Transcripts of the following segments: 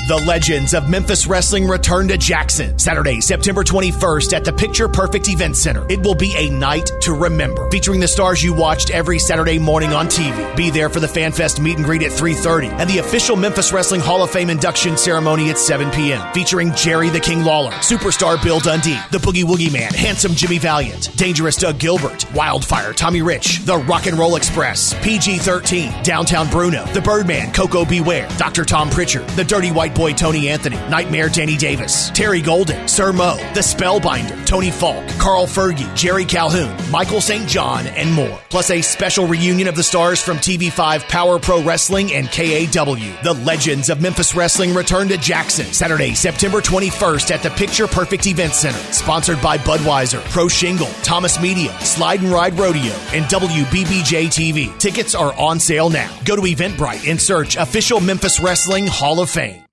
The legends of Memphis wrestling return to Jackson Saturday, September 21st at the Picture Perfect Event Center. It will be a night to remember, featuring the stars you watched every Saturday morning on TV. Be there for the Fan Fest meet and greet at 3:30 and the official Memphis Wrestling Hall of Fame induction ceremony at 7 p.m. featuring Jerry the King Lawler, Superstar Bill Dundee, the Boogie Woogie Man, Handsome Jimmy Valiant, Dangerous Doug Gilbert, Wildfire Tommy Rich, the Rock and Roll Express, PG-13, Downtown Bruno, the Birdman Coco Beware, Dr. Tom Pritchard, the Dirty White Boy Tony Anthony, Nightmare Danny Davis, Terry Golden, Sir Mo, the Spellbinder, Tony Falk, Carl Fergie, Jerry Calhoun, Michael St. John, and more. Plus a special reunion of the stars from TV5 Power Pro Wrestling and KAW. The legends of Memphis wrestling return to Jackson Saturday, September 21st at the Picture Perfect Event Center. Sponsored by Budweiser, Pro Shingle, Thomas Media, Slide and Ride Rodeo, and WBBJ TV. Tickets are on sale now. Go to Eventbrite and search Official Memphis Wrestling Hall of Fame.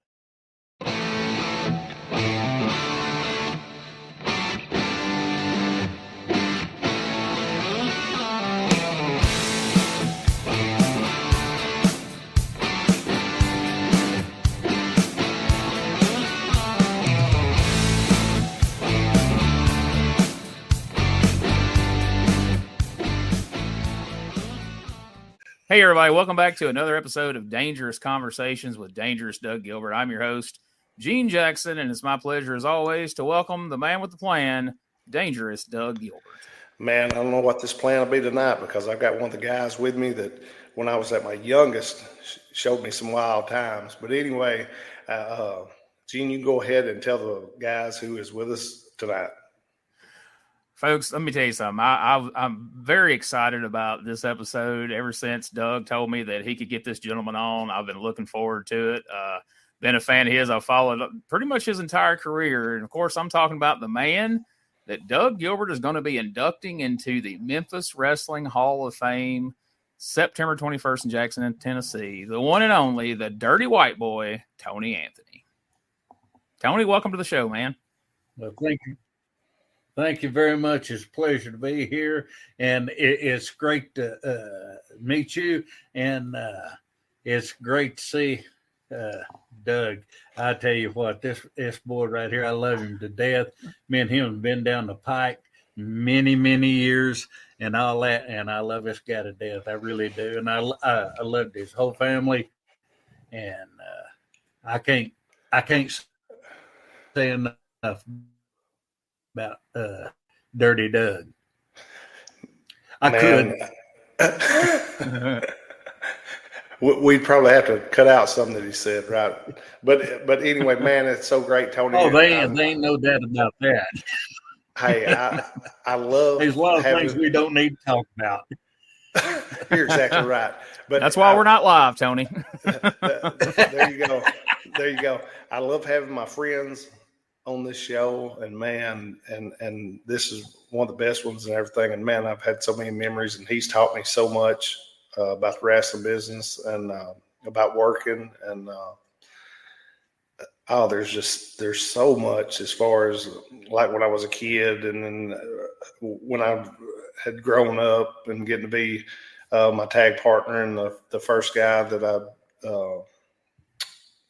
Hey, everybody. Welcome back to another episode of Dangerous Conversations with Dangerous Doug Gilbert. I'm your host, Gene Jackson, and it's my pleasure, as always, to welcome the man with the plan, Dangerous Doug Gilbert. Man, I don't know what this plan will be tonight because I've got one of the guys with me that when I was at my youngest showed me some wild times. But anyway, Gene, you go ahead and tell the guys who is with us tonight. Folks, let me tell you something. I'm very excited about this episode. Ever since Doug told me that he could get this gentleman on, I've been looking forward to it. Been a fan of his. I've followed pretty much his entire career. And, of course, I'm talking about the man that Doug Gilbert is going to be inducting into the Memphis Wrestling Hall of Fame September 21st in Jackson, Tennessee. The one and only, the Dirty White Boy, Tony Anthony. Tony, welcome to the show, man. Well, thank you. Thank you very much. It's a pleasure to be here, and it's great to meet you, and it's great to see Doug. I tell you what, this boy right here, I love him to death. Me and him have been down the pike many, many years, and all that, and I love this guy to death. I really do, and I loved his whole family, and I can't say enough about Dirty Doug. I could. We'd probably have to cut out something that he said, right? But anyway, man, it's so great, Tony. Oh, they ain't no doubt about that. Hey, I love. There's a lot of things we don't need to talk about. You're exactly right. But that's why we're not live, Tony. There you go. There you go. I love having my friends on this show, and man, and this is one of the best ones and everything. And man, I've had so many memories, and he's taught me so much about the wrestling business and about working. And there's so much as far as like when I was a kid, and then when I had grown up and getting to be my tag partner and the first guy that I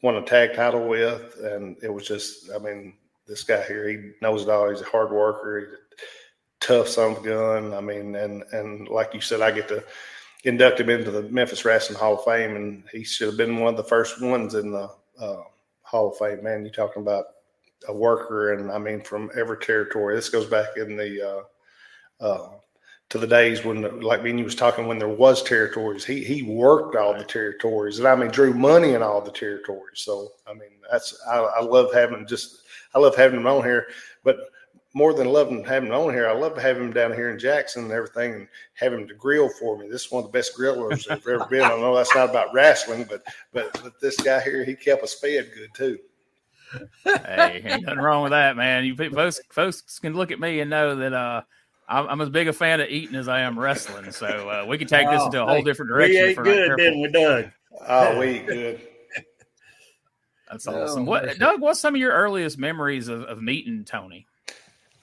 won a tag title with. And it was just, I mean, this guy here, he knows it all. He's a hard worker. He's a tough son of a gun. I mean, and like you said, I get to induct him into the Memphis Wrestling Hall of Fame, and he should have been one of the first ones in the Hall of Fame. Man, you're talking about a worker, and I mean, from every territory. This goes back in the to the days when, like me and you was talking, when there was territories. He worked all the territories, and I mean, drew money in all the territories. So I mean, I love having him on here. But more than loving having him on here, I love to have him down here in Jackson and everything, and have him to grill for me. This is one of the best grillers I've ever been. I know that's not about wrestling, but this guy here, he kept us fed good too. Hey, ain't nothing wrong with that, man. You folks can look at me and know that I'm as big a fan of eating as I am wrestling. So we can take this into a whole different direction. We ate good, didn't we, Doug? Oh, we eat good. That's awesome. Doug, what's some of your earliest memories of meeting Tony?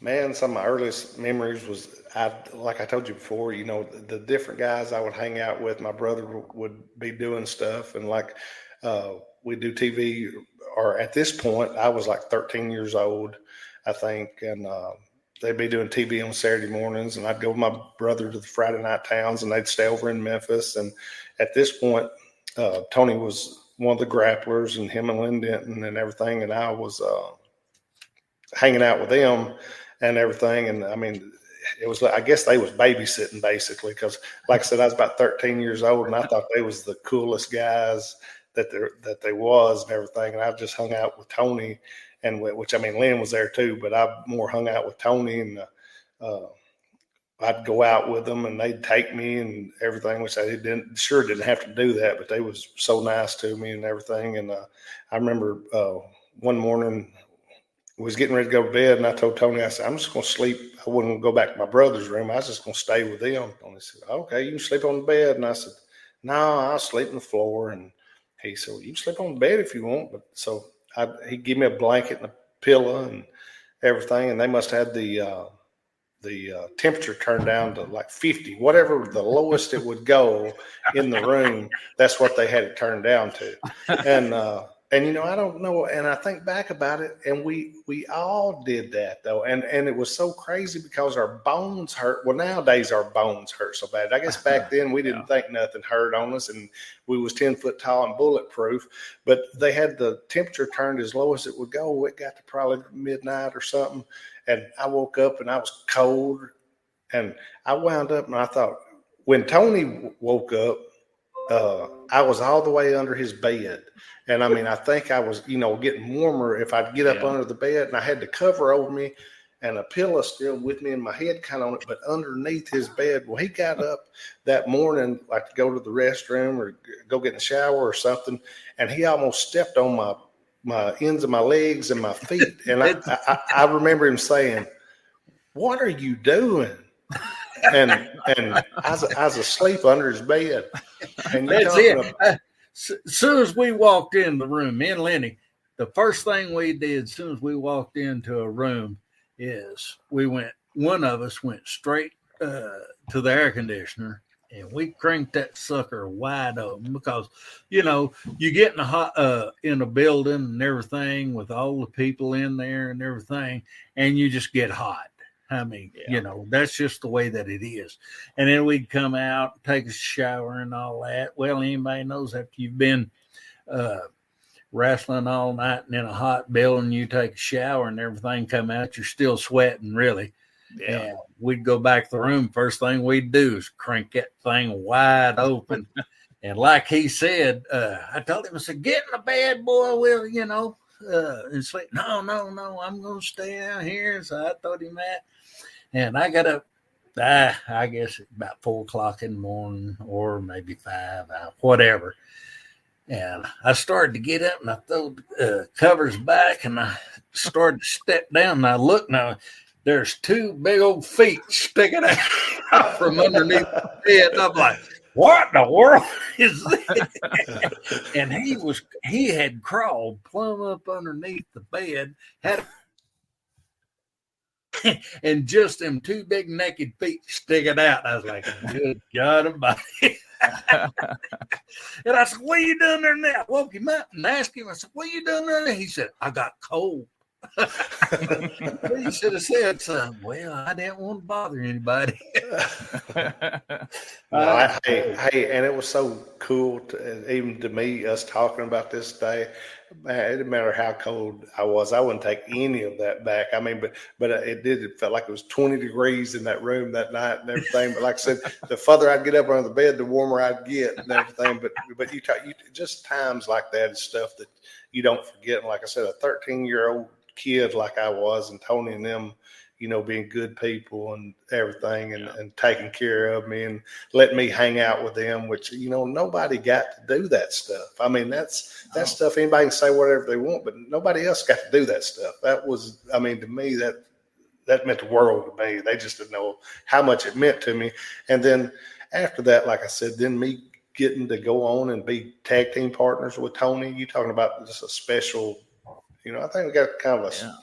Man, some of my earliest memories was, like I told you before, you know, the different guys I would hang out with. My brother would be doing stuff, and like we do TV or at this point, I was like 13 years old, I think, and they'd be doing TV on Saturday mornings, and I'd go with my brother to the Friday night towns, and they'd stay over in Memphis. And at this point, Tony was one of the grapplers, and him and Len Denton and everything, and I was hanging out with them and everything. And I mean, it was, I guess they was babysitting basically, because like I said, I was about 13 years old, and I thought they was the coolest guys that they was and everything. And I just hung out with Tony, and which, I mean, Len was there too, but I more hung out with Tony, and I'd go out with them, and they'd take me and everything, which I didn't have to do that, but they was so nice to me and everything. And I remember one morning we was getting ready to go to bed, and I told Tony, I said, I'm just going to sleep. I wouldn't go back to my brother's room. I was just going to stay with them. And he said, okay, you can sleep on the bed. And I said, no, I'll sleep on the floor. And he said, well, you can sleep on the bed if you want. But so he gave me a blanket and a pillow and everything, and they must have had the temperature turned down to like 50, whatever the lowest it would go in the room. That's what they had it turned down to. And you know, I don't know, and I think back about it, and we all did that though, and it was so crazy because our bones hurt. Well, nowadays our bones hurt so bad. I guess back then we didn't think nothing hurt on us, and we was 10 foot tall and bulletproof. But they had the temperature turned as low as it would go. It got to probably midnight or something, and I woke up and I was cold, and I wound up, and I thought, when Tony woke up, I was all the way under his bed. And I mean, I think I was, you know, getting warmer if I'd get up under the bed, and I had the cover over me and a pillow still with me and my head kind of on it, but underneath his bed. Well, he got up that morning, like to go to the restroom or go get in the shower or something, and he almost stepped on my ends of my legs and my feet. And I remember him saying, "What are you doing?" And I was asleep under his bed. And that's it. As soon as we walked in the room, me and Lenny, the first thing we did as soon as we walked into a room is one of us went straight to the air conditioner, and we cranked that sucker wide open, because, you know, you get in a building and everything with all the people in there and everything, and you just get hot. I mean, you know, that's just the way that it is. And then we'd come out, take a shower and all that. Well, anybody knows after you've been wrestling all night and in a hot building, you take a shower and everything come out, you're still sweating, really. Yeah. And we'd go back to the room. First thing we'd do is crank that thing wide open. And like he said, I told him, I said, get in the bed, boy, will, you know, and sleep. No, I'm going to stay out here. So I told him that. And I got up, I guess about 4 o'clock in the morning, or maybe 5, whatever. And I started to get up, and I threw covers back, and I started to step down, and I looked, now there's 2 big old feet sticking out from underneath the bed. And I'm like, what in the world is this? And he had crawled plumb up underneath the bed, and just them 2 big naked feet sticking out. I was like, good God Almighty. And I said, what are you doing there now? I woke him up and asked him, I said, what are you doing there? He said, I got cold. He should have said something. Well, I didn't want to bother anybody. Hey, and it was so cool, even to me, us talking about this day. Man, it didn't matter how cold I was. I wouldn't take any of that back. I mean, but it felt like it was 20 degrees in that room that night and everything. But like I said, the further I'd get up under the bed, the warmer I'd get and everything. But you just times like that is stuff that you don't forget. And like I said, a 13-year-old kid like I was, and Tony and them, you know, being good people and everything, and taking care of me and letting me hang out with them, which, you know, nobody got to do that stuff. I mean, that's stuff anybody can say whatever they want, but nobody else got to do that stuff. That was, I mean, to me, that meant the world to me. They just didn't know how much it meant to me. And then after that, like I said, then me getting to go on and be tag team partners with Tony, you talking about just a special, you know, I think we got kind of a,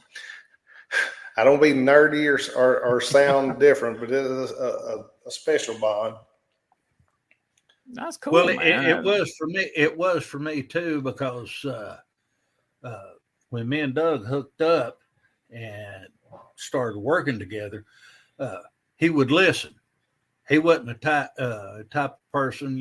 I don't be nerdy or sound different, but it is a special bond. That's cool. Well, man. it was for me. It was for me too, because when me and Doug hooked up and started working together, he would listen. He wasn't a type of person,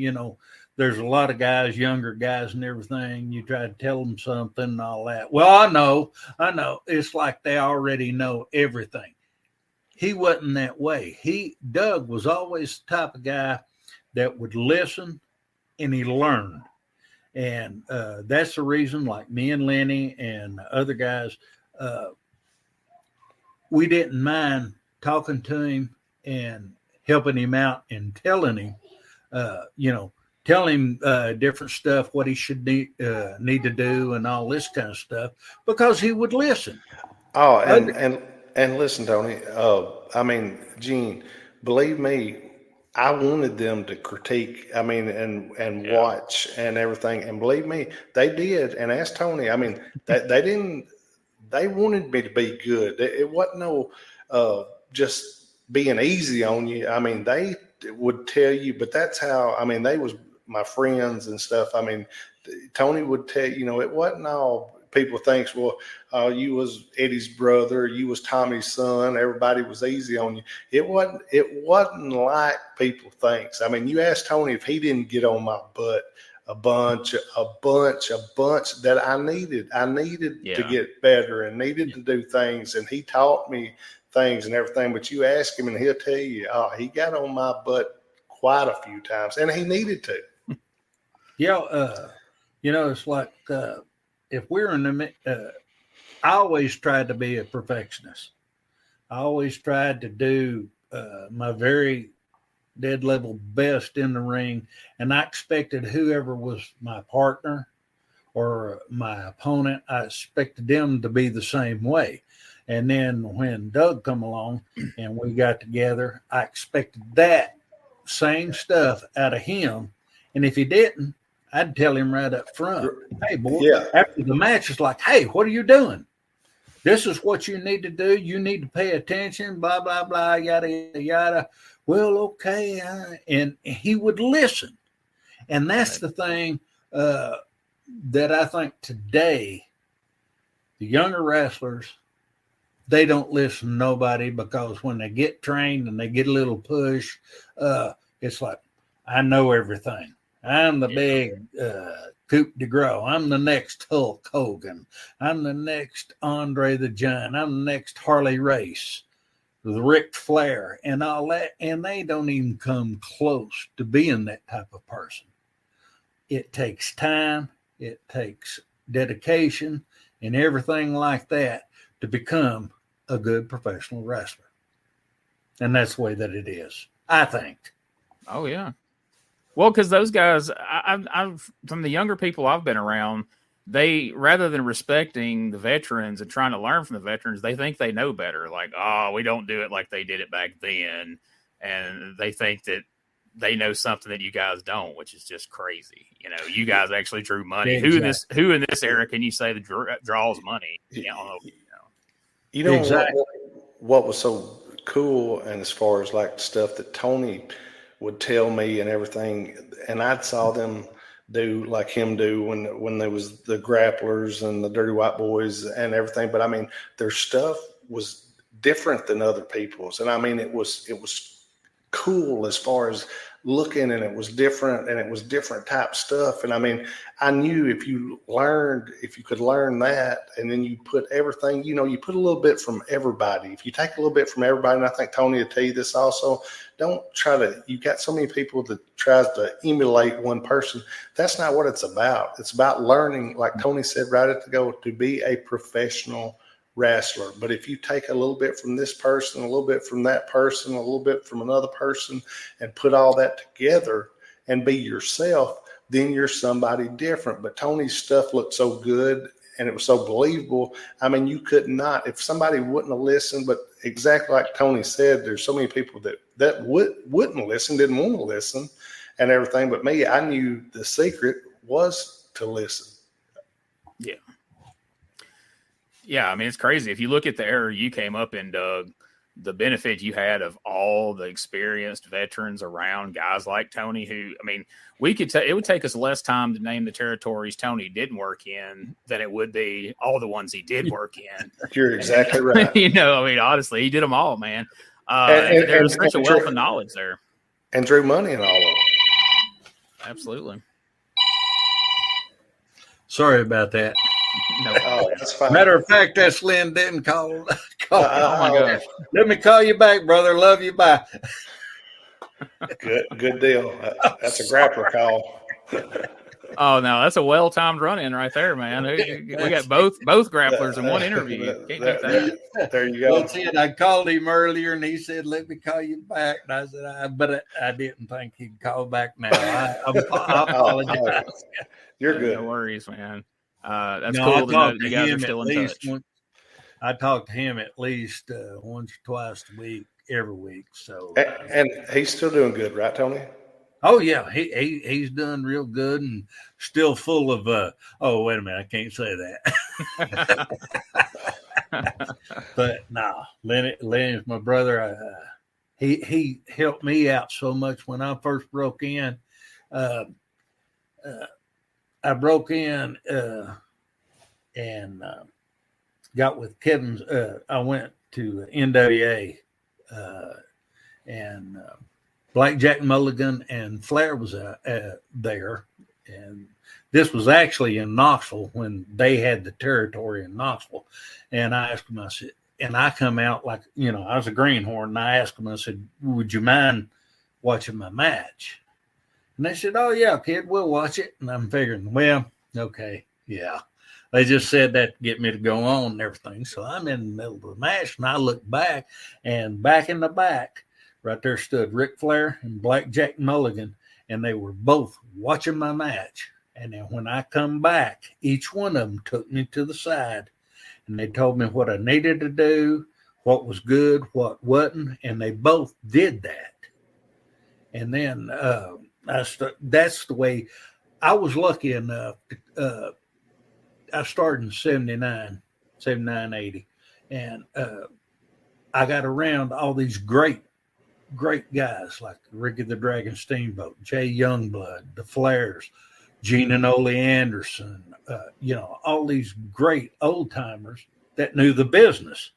there's a lot of guys, younger guys and everything. You try to tell them something and all that. Well, I know. It's like they already know everything. He wasn't that way. Doug was always the type of guy that would listen and he learned. And that's the reason, like me and Lenny and other guys, we didn't mind talking to him and helping him out and telling him, tell him different stuff, what he should need to do and all this kind of stuff, because he would listen. Oh, and listen, Tony, Gene, believe me, I wanted them to critique, and watch and everything. And believe me, they did. And ask Tony, they wanted me to be good. It wasn't no just being easy on you. They would tell you, but that's how, they was my friends and stuff. Tony would tell you, it wasn't all people thinks, well, you was Eddie's brother, you was Tommy's son, everybody was easy on you. It wasn't like people thinks. You asked Tony if he didn't get on my butt a bunch that I needed to get better and needed to do things, and he taught me things and everything. But you ask him and he'll tell you, he got on my butt quite a few times, and he needed to. It's like if we're in the I always tried to be a perfectionist. I always tried to do my very dead level best in the ring, and I expected whoever was my partner or my opponent, I expected them to be the same way. And then when Doug come along and we got together, I expected that same stuff out of him. And if he didn't, I'd tell him right up front, hey, boy, after the match, it's like, hey, what are you doing? This is what you need to do. You need to pay attention, blah, blah, blah, yada, yada. Well, okay. And he would listen. And that's the thing that I think today, the younger wrestlers, they don't listen to nobody, because when they get trained and they get a little push, it's like, I know everything. I'm the big coup de gros. I'm the next Hulk Hogan. I'm the next Andre the Giant. I'm the next Harley Race, the Ric Flair, and all that. And they don't even come close to being that type of person. It takes time. It takes dedication and everything like that to become a good professional wrestler. And that's the way that it is, I think. Oh, yeah. Well, because those guys, I've from the younger people I've been around, they, rather than respecting the veterans and trying to learn from the veterans, they think they know better. Like, we don't do it like they did it back then. And they think that they know something that you guys don't, which is just crazy. You guys actually drew money. Exactly. Who in this era can you say that draws money? Exactly. What was so cool, and as far as like stuff that Tony would tell me and everything, and I saw them do like him do when there was the Grapplers and the Dirty White Boys and everything. But their stuff was different than other people's, and it was cool as far as looking, and it was different, and it was different type stuff. And I knew if you could learn that, and then you put everything, you put a little bit from everybody. If you take a little bit from everybody, and I think Tony will tell you this also, don't try to, you got so many people that tries to emulate one person. That's not what it's about. It's about learning, like Tony said right at the go, to be a professional wrestler. But if you take a little bit from this person, a little bit from that person, a little bit from another person, and put all that together and be yourself, then you're somebody different. But Tony's stuff looked so good and it was so believable. You could not, if somebody wouldn't have listened, but exactly like Tony said, there's so many people that wouldn't listen, didn't want to listen and everything. But me, I knew the secret was to listen. Yeah. Yeah, it's crazy. If you look at the era you came up in, Doug, the benefit you had of all the experienced veterans around guys like Tony, who, I mean, it would take us less time to name the territories Tony didn't work in than it would be all the ones he did work in. You're exactly right. I mean, honestly, he did them all, man. There's such a wealth of knowledge there. And drew money in all of them. Absolutely. Sorry about that. No, that's fine. Matter of fact, that's Len Denton called. Oh my gosh. Let me call you back, brother. Love you. Bye. Good deal. That's a grappler call. Oh no, that's a well-timed run-in right there, man. We got both grapplers in one interview. Can't beat that. There you go. That's it. I called him earlier, and he said, "Let me call you back." And I said, "But I didn't think he'd call back now." I apologize. You're good. No worries, man. That's cool to know that you guys are still in touch. I talk to him at least once or twice a week, every week. So, and he's still doing good, right, Tony? Oh yeah, he's done real good and still full of. Oh wait a minute, I can't say that. But no, Lenny's my brother. He helped me out so much when I first broke in. I broke in and got with Kevin's. I went to NWA and Blackjack Mulligan and Flair was there. And this was actually in Knoxville when they had the territory in Knoxville. And I asked him, I said, and I come out like, I was a greenhorn. And I asked him, I said, would you mind watching my match? And they said, oh, yeah, kid, we'll watch it. And I'm figuring, well, okay, yeah. They just said that to get me to go on and everything. So I'm in the middle of the match, and I look back, and back in the back, right there stood Ric Flair and Blackjack Mulligan, and they were both watching my match. And then when I come back, each one of them took me to the side, and they told me what I needed to do, what was good, what wasn't, and they both did that. And then that's the way I was lucky enough. I started in 79, 80, and I got around all these great guys like Ricky the Dragon Steamboat, Jay Youngblood, the Flairs, Gene and Ole Anderson, all these great old timers that knew the business.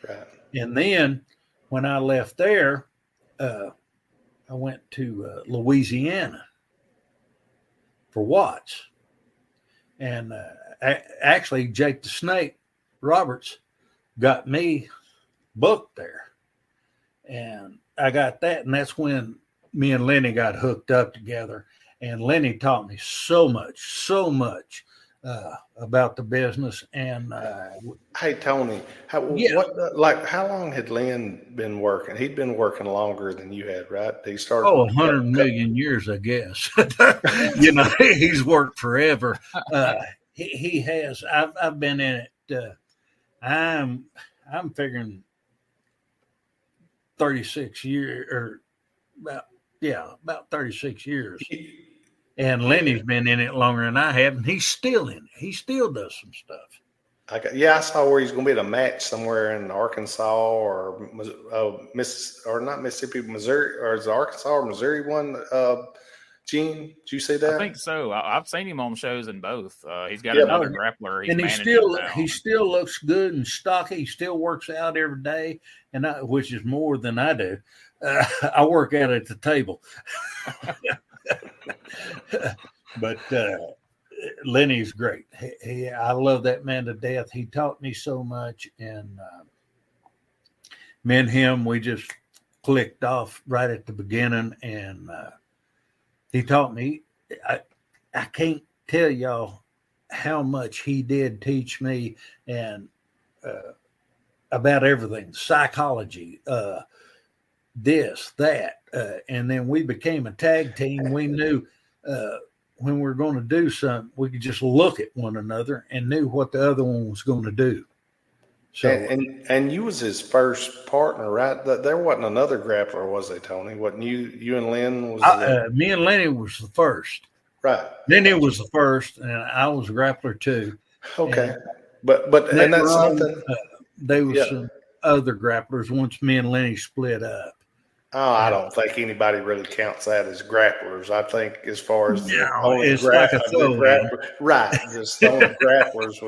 Right. And then when I left there, I went to Louisiana for Watts. And actually, Jake the Snake Roberts got me booked there. And I got that. And that's when me and Lenny got hooked up together. And Lenny taught me so much about the business. And hey, Tony, how long had Len been working? He'd been working longer than you had, right? He started 100 million years, I guess. He's worked forever. He has. I've been in it. I'm figuring 36 years, or about 36 years. And Lenny's been in it longer than I have, and he's still in it. He still does some stuff. I saw where he's going to be at a match somewhere in Arkansas or not Mississippi, Missouri, or is it Arkansas or Missouri one? Gene, did you see that? I think so. I've seen him on shows in both. He's got another grappler. He still looks good and stocky. He still works out every day, which is more than I do. I work out at the table. But Lenny's great. I love that man to death. He taught me so much, and me and him, we just clicked off right at the beginning, and he taught me. I can't tell y'all how much he did teach me, and about everything, psychology, this, that, and then we became a tag team. We knew when we were going to do something, we could just look at one another and knew what the other one was going to do. So, and you was his first partner, right? There wasn't another grappler, was there, Tony? Wasn't you and Len? Me and Lenny was the first. Right. Lenny was the first, and I was a grappler too. Okay, but that's something. There was some other grapplers once me and Lenny split up. Oh, I don't think anybody really counts that as grapplers. I think as far as it's like a grappler, right? Just the only grapplers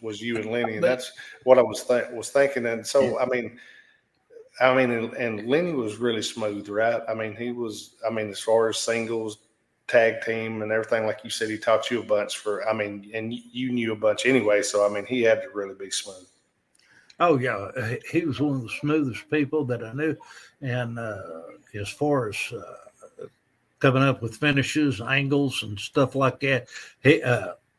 was you and Lenny, and that's what I was thinking. And so, I mean, and Lenny was really smooth, right? I mean, as far as singles, tag team, and everything, like you said, he taught you a bunch and you knew a bunch anyway. So, I mean, he had to really be smooth. Oh yeah, he was one of the smoothest people that I knew, and as far as coming up with finishes, angles, and stuff like that,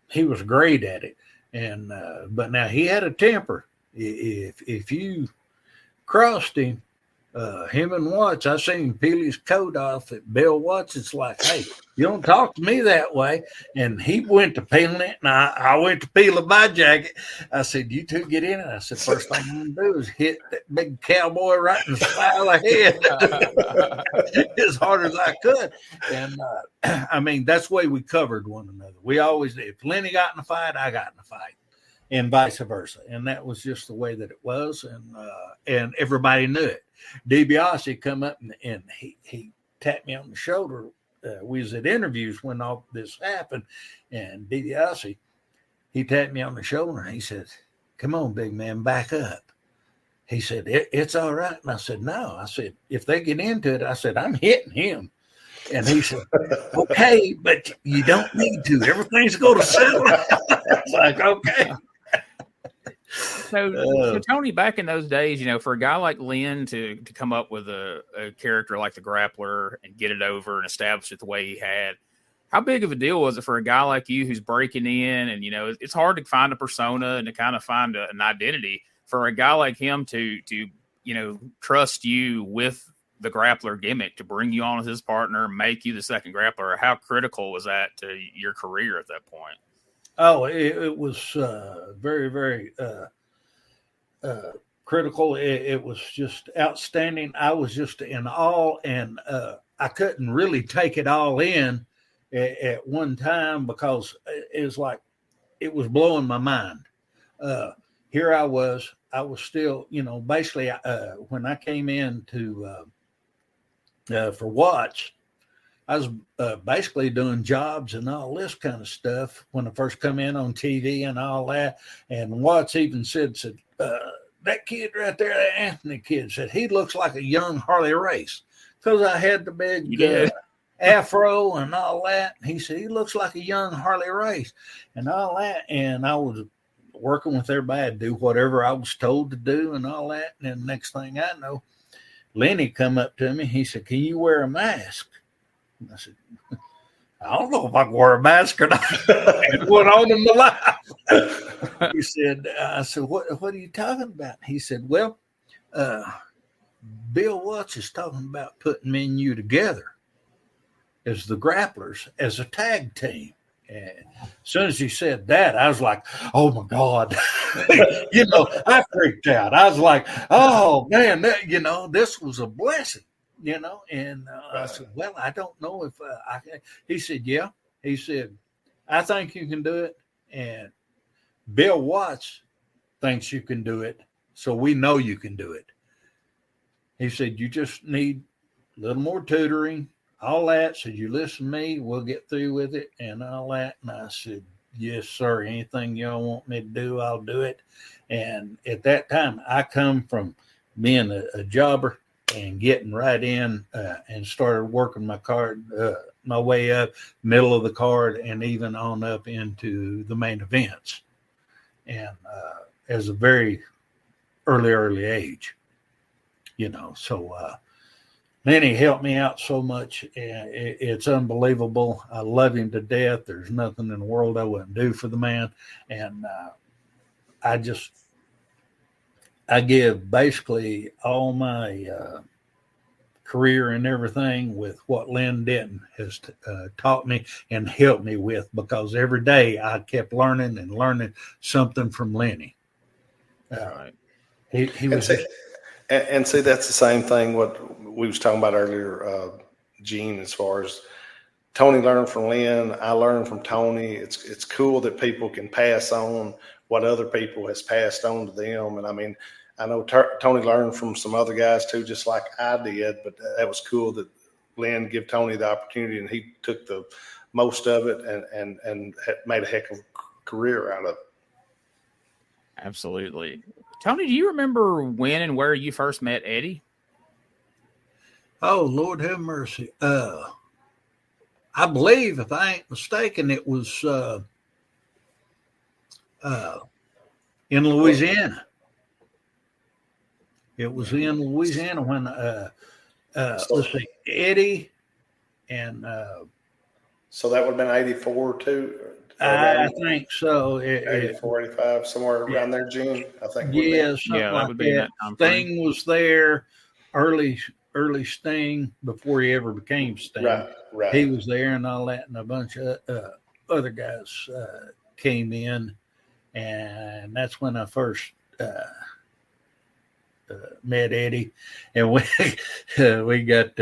he was great at it. And but now he had a temper. If you crossed him and Watts, I seen him peel his coat off at Bill Watts. It's like, hey, you don't talk to me that way. And he went to peeling it, and I went to peeling my jacket. I said, you two get in it. I said, first thing I'm going to do is hit that big cowboy right in the style of head as hard as I could. And, I mean, that's the way we covered one another. We always did. If Lenny got in a fight, I got in a fight, and vice versa. And that was just the way that it was, and everybody knew it. DiBiase come up and he tapped me on the shoulder. We was at interviews when all this happened, and DiBiase, he tapped me on the shoulder and he said, come on, big man, back up. He said, it's all right. And I said, no. I said, if they get into it, I said, I'm hitting him. And he said, okay, but you don't need to. Everything's going to settle out. It's like, okay. So Tony, back in those days, for a guy like Len to come up with a character like the Grappler and get it over and establish it the way he had, how big of a deal was it for a guy like you who's breaking in? And, it's hard to find a persona and to kind of find an identity for a guy like him to trust you with the Grappler gimmick, to bring you on as his partner, make you the second Grappler. How critical was that to your career at that point? Oh, it was very, very critical. It was just outstanding. I was just in awe, and I couldn't really take it all in at one time because it was like it was blowing my mind. Here I was still, basically when I came in for Watts, I was basically doing jobs and all this kind of stuff when I first come in on TV and all that. And Watts even said, that kid right there, that Anthony kid, said he looks like a young Harley Race, because I had the big afro and all that. He said he looks like a young Harley Race and all that. And I was working with everybody to do whatever I was told to do and all that. And then next thing I know, Lenny come up to me. He said, can you wear a mask? I said, I don't know if I can wear a mask or not. It went on in my life. He said, I said, what are you talking about? He said, well, Bill Watts is talking about putting me and you together as the Grapplers, as a tag team. And as soon as he said that, I was like, oh my God. I freaked out. I was like, oh man, this was a blessing. And I said, well, I don't know if I can. He said, yeah. He said, I think you can do it. And Bill Watts thinks you can do it. So we know you can do it. He said, you just need a little more tutoring, all that. So you listen to me, we'll get through with it and all that. And I said, yes, sir. Anything y'all want me to do, I'll do it. And at that time, I come from being a jobber and getting right in and started working my card, my way up, middle of the card, and even on up into the main events. And as a very early age, so Lenny helped me out so much. And it's unbelievable. I love him to death. There's nothing in the world I wouldn't do for the man. And I give basically all my career and everything with what Len Denton has taught me and helped me with, because every day I kept learning and learning something from Lenny. He was. And see, that's the same thing what we was talking about earlier, Gene, as far as Tony learned from Len, I learned from Tony. It's cool that people can pass on what other people has passed on to them. And I mean, I know Tony learned from some other guys too, just like I did, but that was cool that Len gave Tony the opportunity and he took the most of it and made a heck of a career out of it. Absolutely. Tony, do you remember when and where you first met Eddie? Oh, Lord have mercy. I believe, if I ain't mistaken, it was in Louisiana. It was in Louisiana when let's see, Eddie and so that would have been 84 too. I think so. 84, 85, somewhere around there, June. I think. Yeah, something like would be that time frame. Sting was there, early Sting before he ever became Sting. Right. He was there and all that, and a bunch of other guys came in, and that's when I first met Eddie, and we got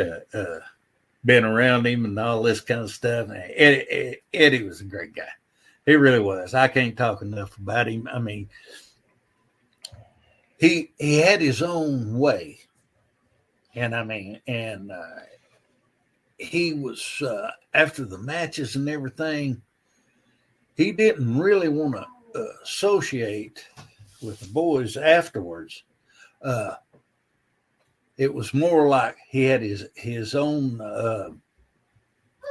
been around him and all this kind of stuff. And Eddie was a great guy. He really was. I can't talk enough about him. I mean, he had his own way, and he was after the matches and everything. He didn't really want to associate with the boys afterwards. It was more like he had his own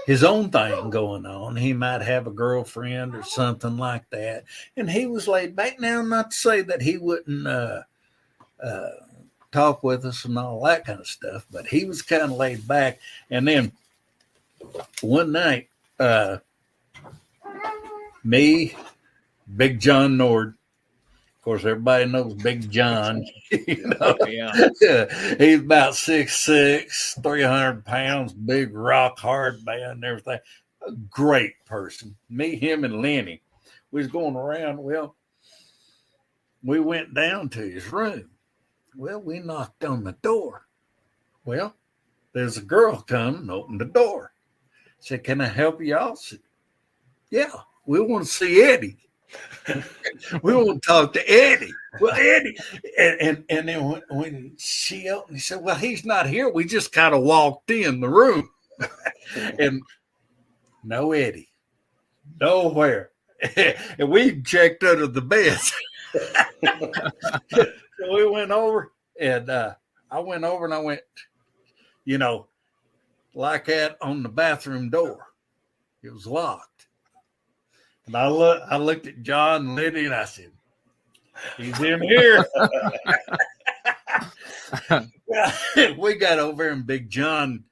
thing going on. He might have a girlfriend or something like that, and he was laid back. Now, not to say that he wouldn't talk with us and all that kind of stuff, but he was kind of laid back. And then one night, me, Big John Nord. Of course, everybody knows Big John. You know? Yeah. He's about 6'6", 300 pounds, big rock hard man and everything. A great person. Me, him, and Lenny. We was going around. Well, we went down to his room. Well, we knocked on the door. Well, there's a girl come and opened the door. Said, "Can I help you out?" Said, "Yeah, we want to see Eddie." We want to talk to Eddie. Well, Eddie, and then when she opened, he said, "Well, he's not here. We just kind of walked in the room." And no Eddie, nowhere. And we checked under the beds. So we went over, and I went over and I went, like that on the bathroom door. It was locked. And I looked at John and Lenny, and I said, "He's in here." We got over, and Big John,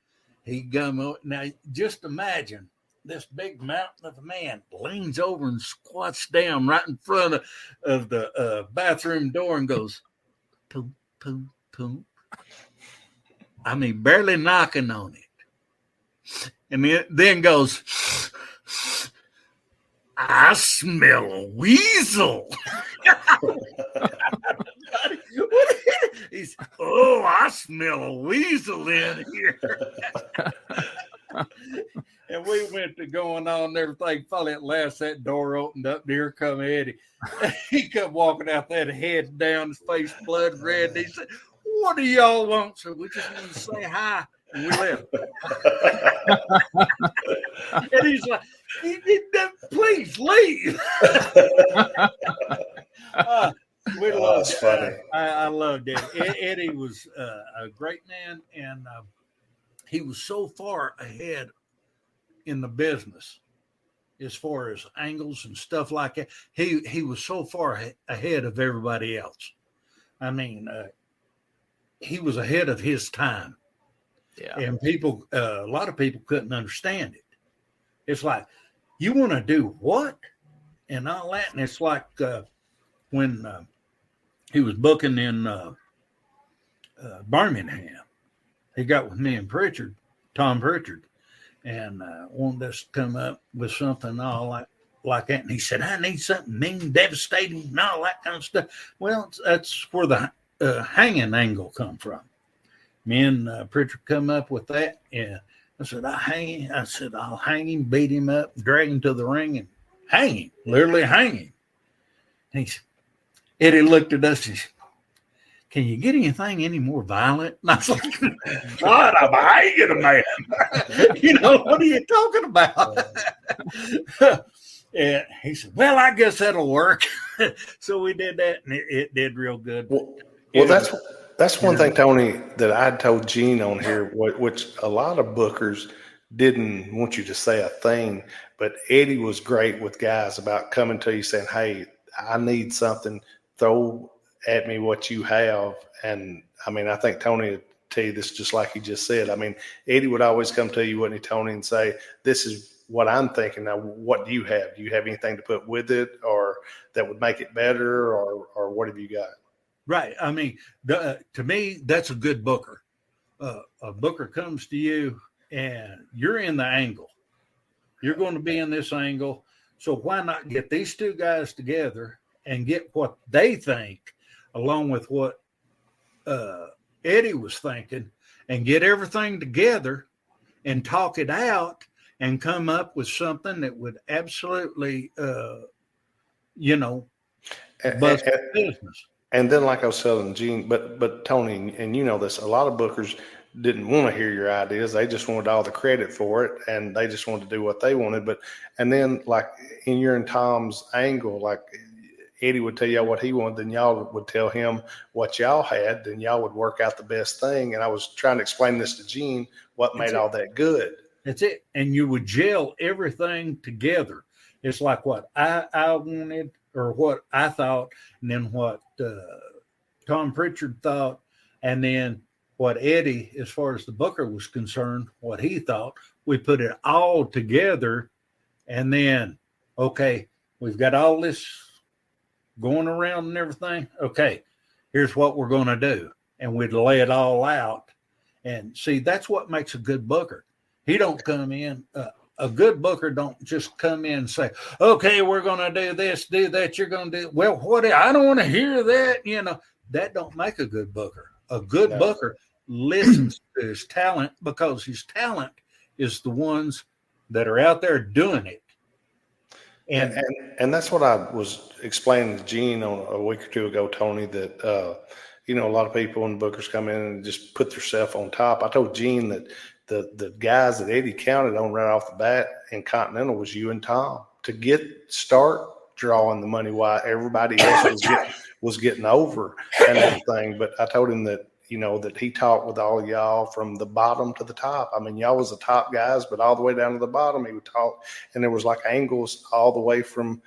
he come over. Now, just imagine this big mountain of a man leans over and squats down right in front of the bathroom door and goes, "Poop, poop, poop." I mean, barely knocking on it. And then goes, "I smell a weasel." He's, "Oh, I smell a weasel in here." And we went to going on and everything. Finally, at last, that door opened up. And here come Eddie. He come walking out there, head down, his face blood red. And he said, "What do y'all want?" So we just want to say hi. And we left. And he's like, "Please leave." We loved That's funny. I loved it. Eddie was a great man, and he was so far ahead in the business as far as angles and stuff like that. He was so far ahead of everybody else. I mean, he was ahead of his time. Yeah. And a lot of people couldn't understand it. It's like, you want to do what? And all that. And it's like when he was booking in Birmingham, he got with me and Tom Pritchard, and wanted us to come up with something all like that. And he said, "I need something mean, devastating, and all that kind of stuff." Well, that's where the hanging angle come from. Me and Pritchard come up with that, and I said, "I'll hang him, beat him up, drag him to the ring, and hang him, literally hang him." And Eddie looked at us and said, can you get anything any more violent? And I was like, God, I'm hanging a man. What are you talking about? And he said, well, I guess that'll work. So we did that, and it did real good. Well, that's one thing, Tony, that I told Gene on here, which a lot of bookers didn't want you to say a thing, but Eddie was great with guys about coming to you saying, hey, I need something, throw at me what you have. And I mean, I think Tony would tell you this just like he just said. I mean, Eddie would always come to you, wouldn't he, Tony, and say, this is what I'm thinking. Now, what do you have? Do you have anything to put with it or that would make it better, or what have you got? Right. I mean, to me, that's a good booker. A booker comes to you and you're in the angle. You're going to be in this angle. So why not get these two guys together and get what they think along with what Eddie was thinking and get everything together and talk it out and come up with something that would absolutely, bust the business. And then, like I was telling Gene, but Tony, and you know this, a lot of bookers didn't want to hear your ideas. They just wanted all the credit for it, and they just wanted to do what they wanted. And then, like in your and Tom's angle, like Eddie would tell y'all what he wanted, then y'all would tell him what y'all had, then y'all would work out the best thing. And I was trying to explain this to Gene, what made all that good. That's it. And you would gel everything together. It's like what I wanted or what I thought, and then what Tom Pritchard thought, and then what Eddie, as far as the booker was concerned, what he thought. We put it all together, and then, okay, we've got all this going around and everything. Okay, here's what we're going to do. And we'd lay it all out. And see, that's what makes a good booker. He don't come in, a good booker don't just come in and say, okay, we're going to do this, do that. You're going to do, well, what? I don't want to hear that. That don't make a good booker. A good booker listens to his talent, because his talent is the ones that are out there doing it. And that's what I was explaining to Gene on a week or two ago, Tony, that, a lot of people and bookers come in and just put themselves on top. I told Gene that the guys that Eddie counted on right off the bat in Continental was you and Tom to start drawing the money while everybody else was getting over and everything. But I told him that, that he talked with all of y'all from the bottom to the top. I mean, y'all was the top guys, but all the way down to the bottom, he would talk. And there was like angles all the way from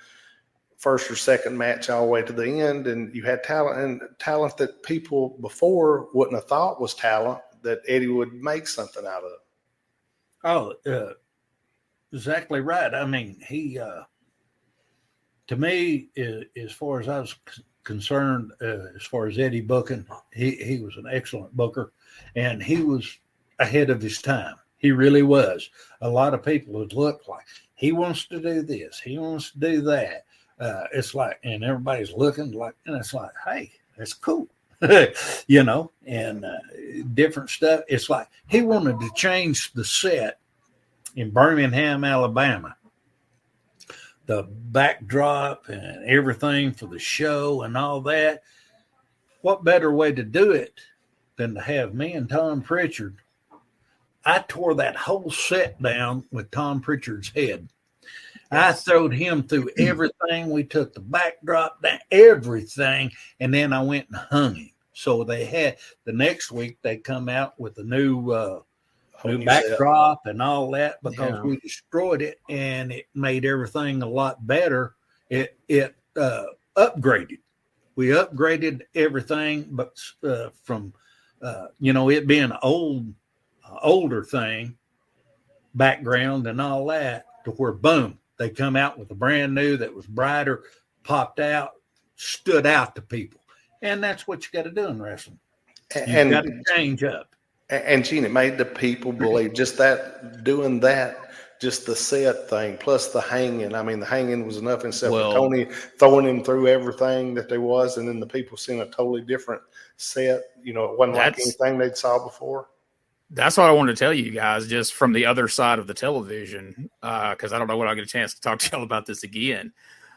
first or second match all the way to the end. And you had talent that people before wouldn't have thought was talent that Eddie would make something out of. Oh, exactly right. I mean, he, to me, as far as I was concerned, as far as Eddie booking, he was an excellent booker, and he was ahead of his time. He really was. A lot of people would look like he wants to do this, he wants to do that. It's like, and everybody's looking like, and it's like, hey, that's cool. And different stuff. It's like he wanted to change the set in Birmingham, Alabama. The backdrop and everything for the show and all that. What better way to do it than to have me and Tom Pritchard? I tore that whole set down with Tom Pritchard's head. I throwed him through everything. We took the backdrop down, everything, and then I went and hung him. So they had the next week they come out with a new backdrop and all that, because we destroyed it and it made everything a lot better. It upgraded. We upgraded everything, but from it being an older thing, background and all that, to where boom, they come out with a brand new that was brighter, popped out, stood out to people. And that's what you got to do in wrestling. You got to change up. And Gene, it made the people believe just that, doing that, just the set thing, plus the hanging. I mean, the hanging was enough, instead of Tony throwing him through everything that there was, and then the people seeing a totally different set. It wasn't like anything they'd saw before. That's what I wanted to tell you guys, just from the other side of the television, because I don't know when I'll get a chance to talk to y'all about this again.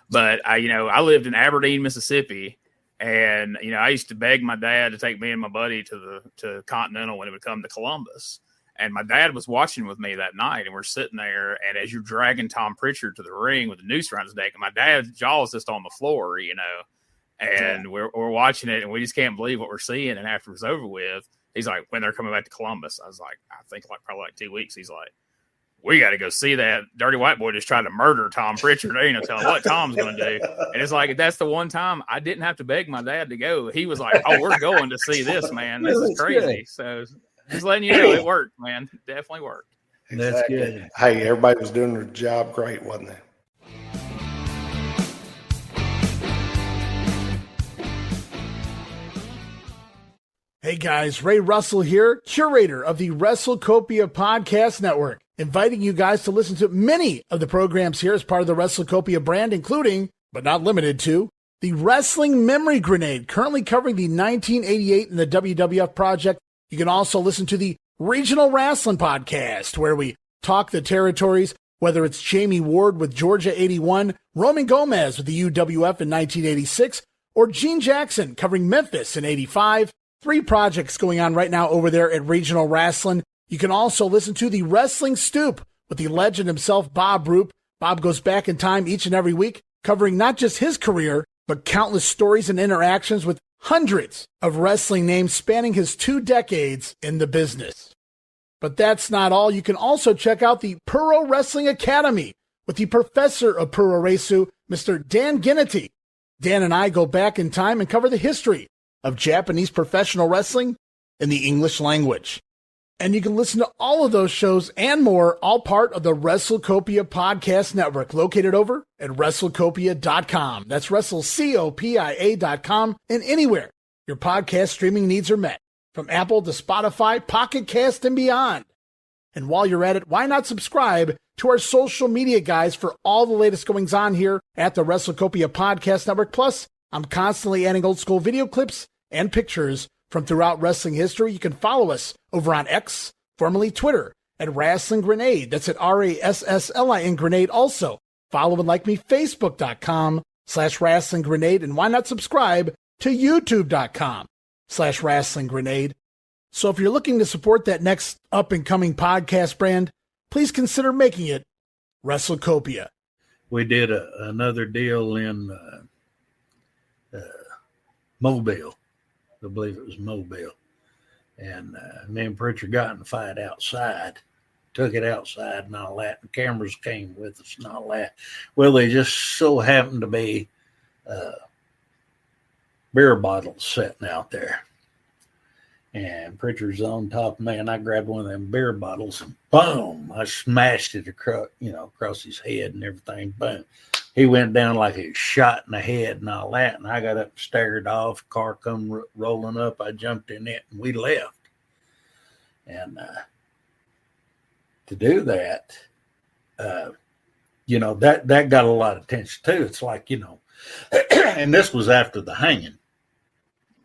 But I lived in Aberdeen, Mississippi, And, I used to beg my dad to take me and my buddy to Continental when it would come to Columbus. And my dad was watching with me that night, and we're sitting there. And as you're dragging Tom Pritchard to the ring with the noose around his neck, and my dad's jaw is just on the floor, and we're watching it, and we just can't believe what we're seeing. And after it was over with, he's like, when they're coming back to Columbus, I was like, I think probably 2 weeks. He's like, we got to go see that dirty white boy just tried to murder Tom Pritchard. There ain't no telling what Tom's going to do. And it's like, that's the one time I didn't have to beg my dad to go. He was like, oh, we're going to see this, man. This is crazy. Good. So just letting you know, it worked, man. It definitely worked. Exactly. That's good. Hey, everybody was doing their job great, wasn't they? Hey guys, Ray Russell here, curator of the WrestleCopia Podcast Network, inviting you guys to listen to many of the programs here as part of the WrestleCopia brand, including, but not limited to, the Wrestling Memory Grenade, currently covering the 1988 and the WWF project. You can also listen to the Regional Wrestling Podcast, where we talk the territories, whether it's Jamie Ward with Georgia 81, Roman Gomez with the UWF in 1986, or Gene Jackson covering Memphis in 85. 3 projects going on right now over there at Regional Wrestling. You can also listen to the Wrestling Stoop with the legend himself, Bob Roop. Bob goes back in time each and every week, covering not just his career, but countless stories and interactions with hundreds of wrestling names spanning his 2 decades in the business. But that's not all. You can also check out the Puro Wrestling Academy with the professor of Puro Resu, Mr. Dan Ginnity. Dan and I go back in time and cover the history of Japanese professional wrestling in the English language. And you can listen to all of those shows and more, all part of the WrestleCopia Podcast Network, located over at WrestleCopia.com. That's WrestleCopia.com, and anywhere your podcast streaming needs are met, from Apple to Spotify, Pocket Cast, and beyond. And while you're at it, why not subscribe to our social media guys for all the latest goings on here at the WrestleCopia Podcast Network. Plus, I'm constantly adding old school video clips and pictures from throughout wrestling history. You can follow us over on X, formerly Twitter, at Wrestling Grenade. That's at RASSLIN Grenade. Also, follow and like me, Facebook.com/Wrestling Grenade. And why not subscribe to YouTube.com/Wrestling Grenade. So if you're looking to support that next up and coming podcast brand, please consider making it WrestleCopia. We did another deal in Mobile. I believe it was Mobile. And me and Pritchard got in a fight outside, took it outside and all that. And cameras came with us and all that. Well, they just so happened to be beer bottles sitting out there. And Pritchard's on top of me, and I grabbed one of them beer bottles and boom, I smashed it across his head and everything. Boom. He went down like he was shot in the head and all that. And I got up and stared off. Car come rolling up. I jumped in it and we left. And to do that, that got a lot of attention too. It's like, and this was after the hanging,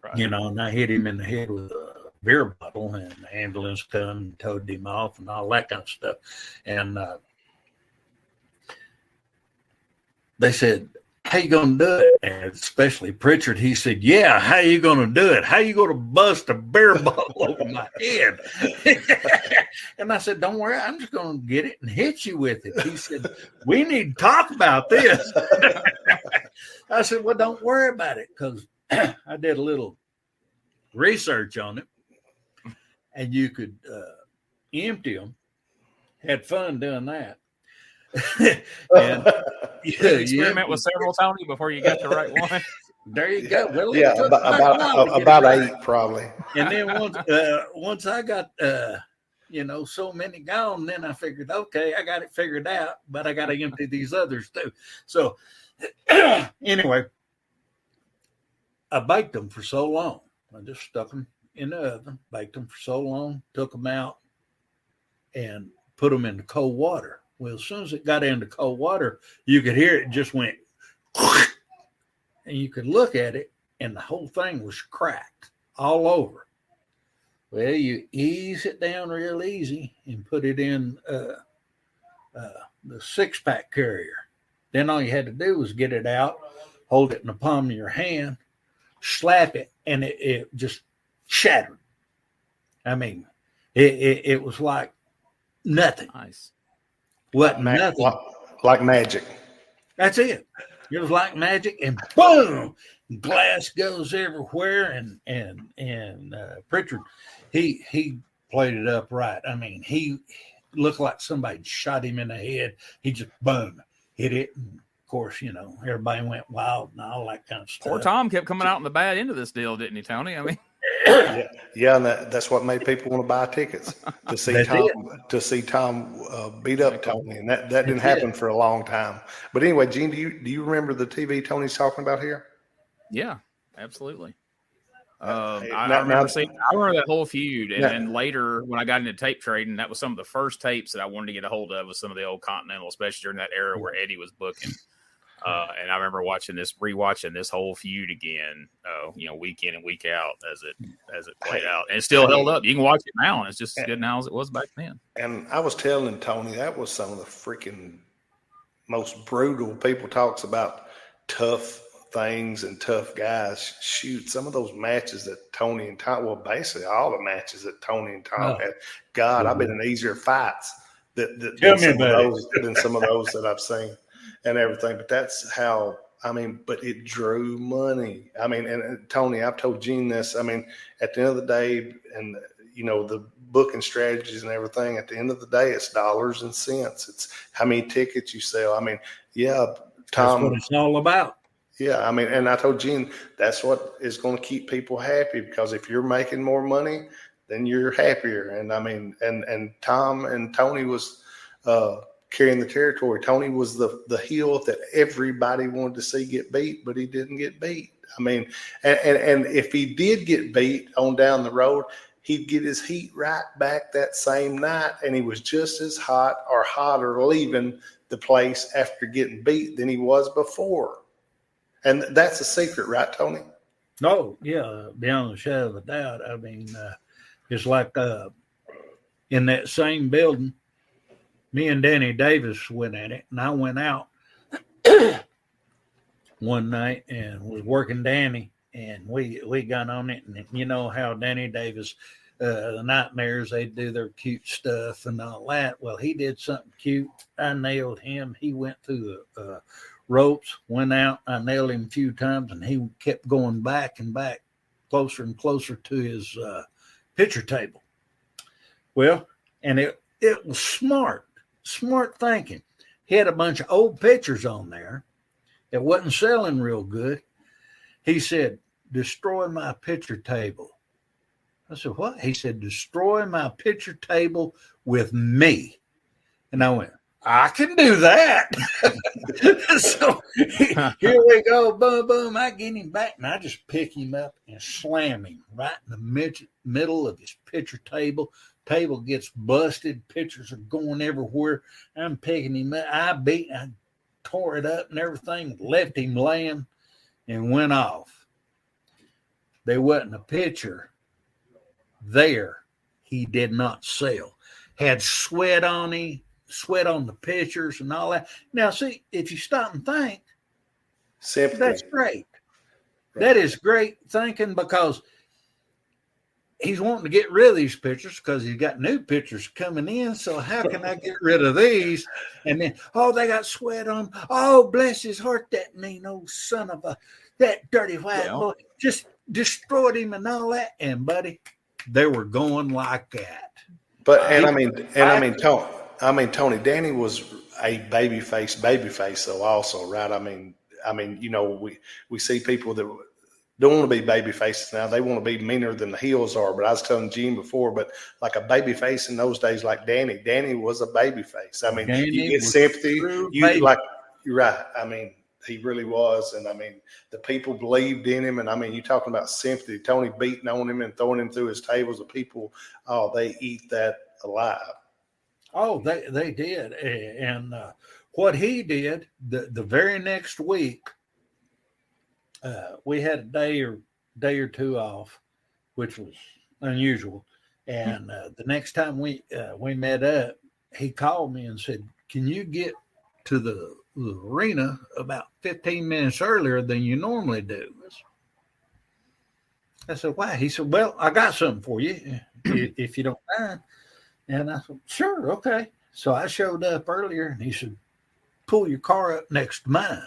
right. And I hit him in the head with a beer bottle, and the ambulance come and towed him off and all that kind of stuff. And they said, how you going to do it? And especially Pritchard, he said, yeah, how you going to do it? How you going to bust a beer bottle over my head? And I said, don't worry, I'm just going to get it and hit you with it. He said, we need to talk about this. I said, well, don't worry about it, because I did a little research on it, and you could empty them. Had fun doing that. And experiment with several, Tony, before you got the right one. There you go. Well, yeah, about 8 probably. And then once I got so many gone, then I figured, okay, I got it figured out, but I got to empty these others too. So anyway, I baked them for so long. I just stuck them in the oven, baked them for so long, took them out, and put them into cold water. Well, as soon as it got into cold water, you could hear it just went, and you could look at it, and the whole thing was cracked all over. Well, you ease it down real easy and put it in the 6-pack carrier. Then all you had to do was get it out, hold it in the palm of your hand, slap it, and it just shattered. I mean, it was like nothing. Nice. What nothing? Like magic. That's it. It was like magic, and boom, glass goes everywhere. And Pritchard, he played it up right. I mean, he looked like somebody shot him in the head. He just boom hit it. And of course, everybody went wild and all that kind of stuff. Poor Tom kept coming out on the bad end of this deal, didn't he, Tony? I mean, yeah, and that's what made people want to buy tickets to see Tom beat up Tony, and that didn't happen for a long time. But anyway, Gene, do you remember the TV Tony's talking about here? Yeah, absolutely. I remember that whole feud, and then later when I got into tape trading, that was some of the first tapes that I wanted to get a hold of with some of the old Continental, especially during that era where Eddie was booking. And I remember rewatching this whole feud again, week in and week out as it played out, and it still held up. You can watch it now, and it's just as good now as it was back then. And I was telling Tony that was some of the freaking most brutal. People talks about tough things and tough guys. Shoot, some of those matches that Tony and Tom, well, basically all the matches that Tony and Tom had. God, I've been in easier fights than some of those that I've seen. And everything, but that's how, but it drew money. And Tony, I've told Gene this, at the end of the day, and the booking strategies and everything, at the end of the day, it's dollars and cents. It's how many tickets you sell. Tom. That's what it's all about. Yeah. And I told Gene, that's what is going to keep people happy, because if you're making more money, then you're happier. And and Tom and Tony was, carrying the territory. Tony was the heel that everybody wanted to see get beat, but he didn't get beat. And if he did get beat on down the road, he'd get his heat right back that same night, and he was just as hot or hotter leaving the place after getting beat than he was before. And that's a secret, right, Tony? Oh, yeah, beyond a shadow of a doubt. It's like in that same building, me and Danny Davis went at it, and I went out one night and was working Danny, and we got on it. And you know how Danny Davis, the Nightmares, they do their cute stuff and all that. Well, he did something cute. I nailed him. He went through the ropes, went out. I nailed him a few times, and he kept going back and back, closer and closer to his picture table. Well, and it was smart thinking. He had a bunch of old pictures on there that wasn't selling real good. He said, destroy my picture table. I said, what? He said, destroy my picture table with me. And I went, I can do that. So here we go. Boom, boom. I get him back, and I just pick him up and slam him right in the middle of his picture table. Table gets busted. Pictures are going everywhere. I'm picking him up. I tore it up and everything, left him laying, and went off. There wasn't a picture there he did not sell. Had sweat on him, sweat on the pictures and all that. Now, see, if you stop and think, that's great. Right. That is great thinking, because he's wanting to get rid of these pictures because he's got new pictures coming in. So how can I get rid of these? And then, they got sweat on. Oh, bless his heart, that mean old son of that dirty white boy just destroyed him and all that. And buddy, they were going like that. But Tony, Danny was a babyface though also, right? We see people that don't want to be baby faces now. They want to be meaner than the heels are. But I was telling Gene before, but like a baby face in those days, like Danny was a baby face. You get sympathy. You're right. He really was. And the people believed in him. And you're talking about sympathy. Tony beating on him and throwing him through his tables. The people, they eat that alive. Oh, they did. And what he did the very next week, we had a day or two off, which was unusual. And the next time we met up, he called me and said, "Can you get to the arena about 15 minutes earlier than you normally do?" I said, why? He said, well, I got something for you if you don't mind. And I said, sure, okay. So I showed up earlier, and he said, pull your car up next to mine.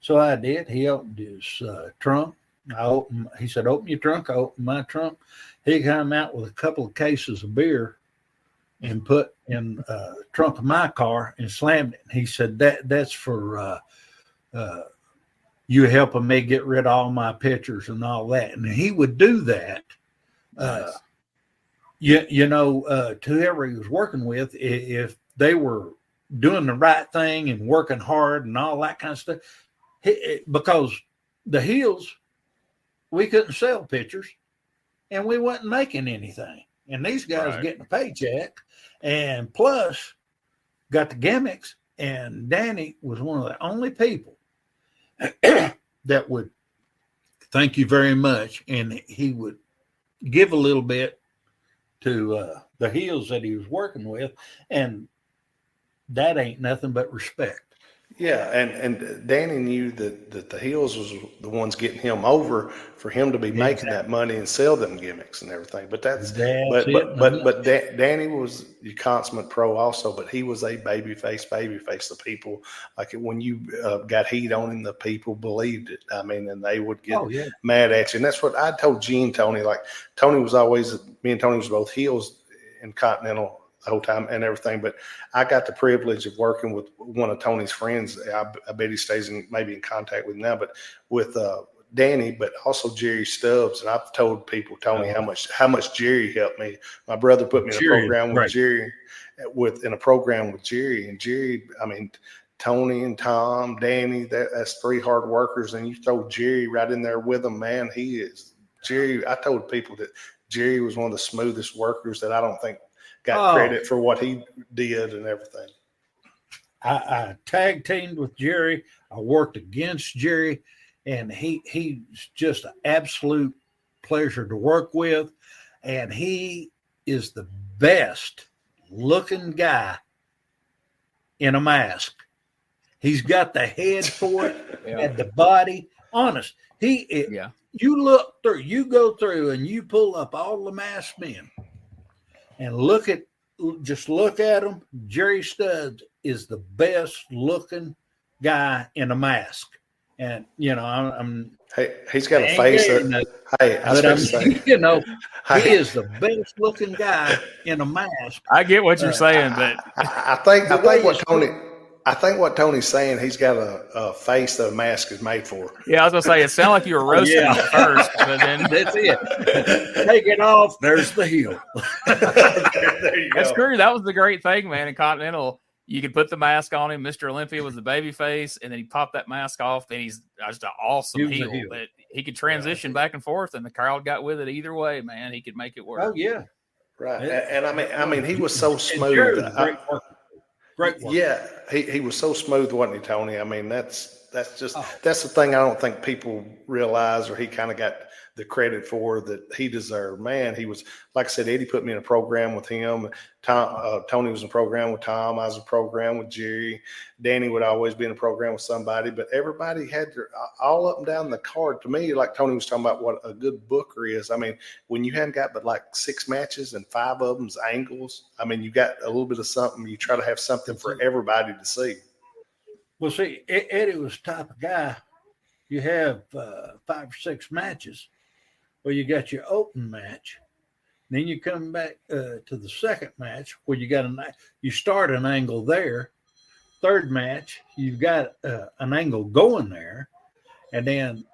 So I did. He opened his trunk. He said, open your trunk. I opened my trunk. He came out with a couple of cases of beer and put in trunk of my car and slammed it. He said, that's for you helping me get rid of all my pictures and all that. And he would do that. Nice. To whoever he was working with, if they were doing the right thing and working hard and all that kind of stuff, because the Hills, we couldn't sell pictures and we wasn't making anything. And these guys getting a paycheck and plus got the gimmicks. And Danny was one of the only people that would thank you very much. And he would give a little bit to the Hills that he was working with. And that ain't nothing but respect. Yeah, and Danny knew that the Hills was the ones getting him over for him to be making that money and sell them gimmicks and everything. But Danny was the consummate pro also, but he was a babyface. The people, like when you got heat on him, the people believed it. I mean, and they would get mad at you. And that's what I told Gene Tony. Like Tony was always, me and Tony was both Hills in Continental the whole time and everything, but I got the privilege of working with one of Tony's friends. I bet he stays maybe in contact with him now, but with Danny, but also Jerry Stubbs. And I've told people, Tony, how much Jerry helped me. My brother put me in a program with Jerry, and Jerry, I mean, Tony and Tom, Danny, that's three hard workers, and you throw Jerry right in there with them, man. He is Jerry. I told people that Jerry was one of the smoothest workers that I don't think got credit for what he did and everything. I tag teamed with Jerry. I worked against Jerry, and he's just an absolute pleasure to work with. And he is the best looking guy in a mask. He's got the head for it and the body. Honest. You go through and you pull up all the masked men and look at them. Jerry Stubbs is the best looking guy in a mask. And, he's got a face that, he is the best looking guy in a mask. I get what you're saying, but I think what Tony's saying, he's got a face that a mask is made for. Yeah, I was gonna say it sounded like you were roasting him first, but then that's it. Take it off. There's the heel. There you go. That's true. That was the great thing, man. In Continental, you could put the mask on him. Mr. Olympia was the baby face, and then he popped that mask off, and he's just an awesome heel. But he could transition back and forth, and the crowd got with it either way, man. He could make it work. Oh yeah, right. And I mean, he was so smooth. Great work. Yeah, he was so smooth, wasn't he, Tony? I mean, that's the thing I don't think people realize, or he kind of got the credit for that he deserved. Man, he was, like I said, Eddie put me in a program with him. Tony was in a program with Tom. I was in a program with Jerry. Danny would always be in a program with somebody, but everybody had all up and down the card. To me, like Tony was talking about what a good booker is. I mean, when you haven't got but like 6 matches and 5 of them's angles, I mean, you got a little bit of something. You try to have something for everybody to see. Well, see, Eddie was the type of guy, you have 5 or 6 matches. Well, you got your open match. Then you come back to the second match where you start an angle there. Third match, you've got an angle going there. And then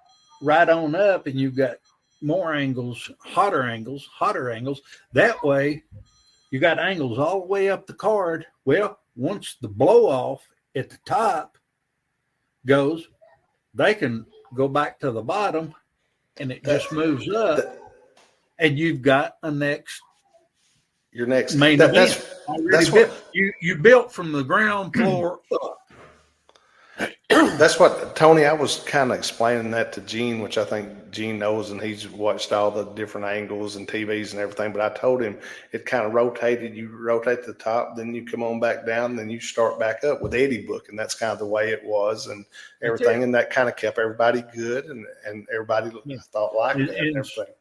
right on up, and you've got more angles, hotter angles. That way, you got angles all the way up the card. Well, once the blow off at the top goes, they can go back to the bottom. And it just moves up, and you've got your next main event. That's what you built from the ground floor up. That's what, Tony, I was kind of explaining that to Gene, which I think Gene knows, and he's watched all the different angles and TVs and everything. But I told him it kind of rotated. You rotate the top, then you come on back down, then you start back up with Eddie Book. And that's kind of the way it was and everything. And that kind of kept everybody good, and everybody thought liked it and everything.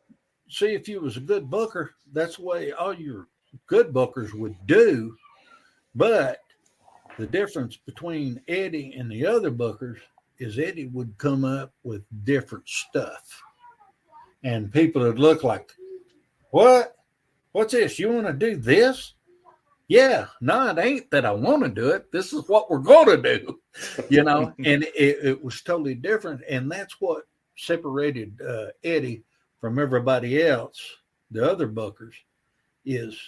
see, if you was a good booker, that's the way all your good bookers would do. But the difference between Eddie and the other bookers is Eddie would come up with different stuff. And people would look like, what? What's this? You want to do this? Yeah, no, it ain't that I want to do it. This is what we're going to do, and it was totally different. And that's what separated Eddie from everybody else, the other bookers, is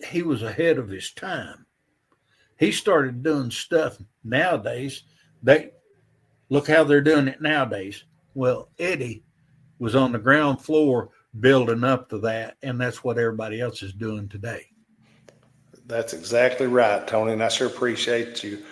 he was ahead of his time. He started doing stuff nowadays. Look how they're doing it nowadays. Well, Eddie was on the ground floor building up to that, and that's what everybody else is doing today. That's exactly right, Tony, and I sure appreciate you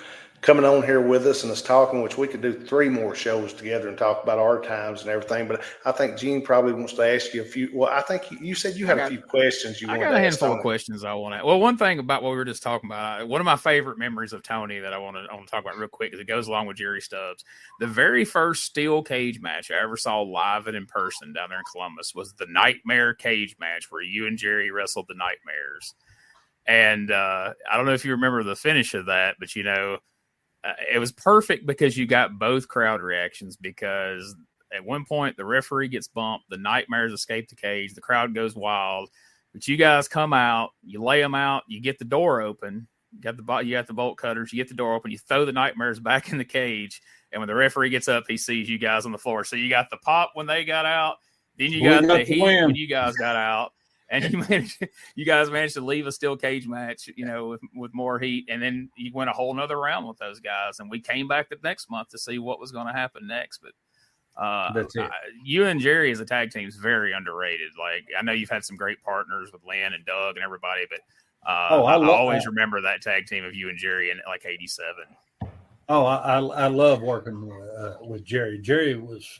coming on here with us and us talking, which we could do 3 more shows together and talk about our times and everything. But I think Gene probably wants to ask you a few. Well, I think you said you had a few questions you wanted to ask. I got a handful Tony. of questions I want to. Well, one thing about what we were just talking about, one of my favorite memories of Tony that I want to talk about real quick, because it goes along with Jerry Stubbs. The very first steel cage match I ever saw live and in person down there in Columbus was the Nightmare cage match where you and Jerry wrestled the Nightmares. And I don't know if you remember the finish of that, but it was perfect because you got both crowd reactions, because at one point the referee gets bumped, the Nightmares escape the cage, the crowd goes wild, but you guys come out, you lay them out, you get the door open, you got the bolt cutters, you get the door open, you throw the Nightmares back in the cage, and when the referee gets up, he sees you guys on the floor. So you got the pop when they got out, then you got the heat when you guys got out. And you guys managed to leave a steel cage match, with more heat. And then you went a whole nother round with those guys. And we came back the next month to see what was going to happen next. But that's it. You and Jerry as a tag team is very underrated. Like, I know you've had some great partners with Len and Doug and everybody, but I always remember that tag team of you and Jerry in like 87. Oh, I love working with Jerry. Jerry was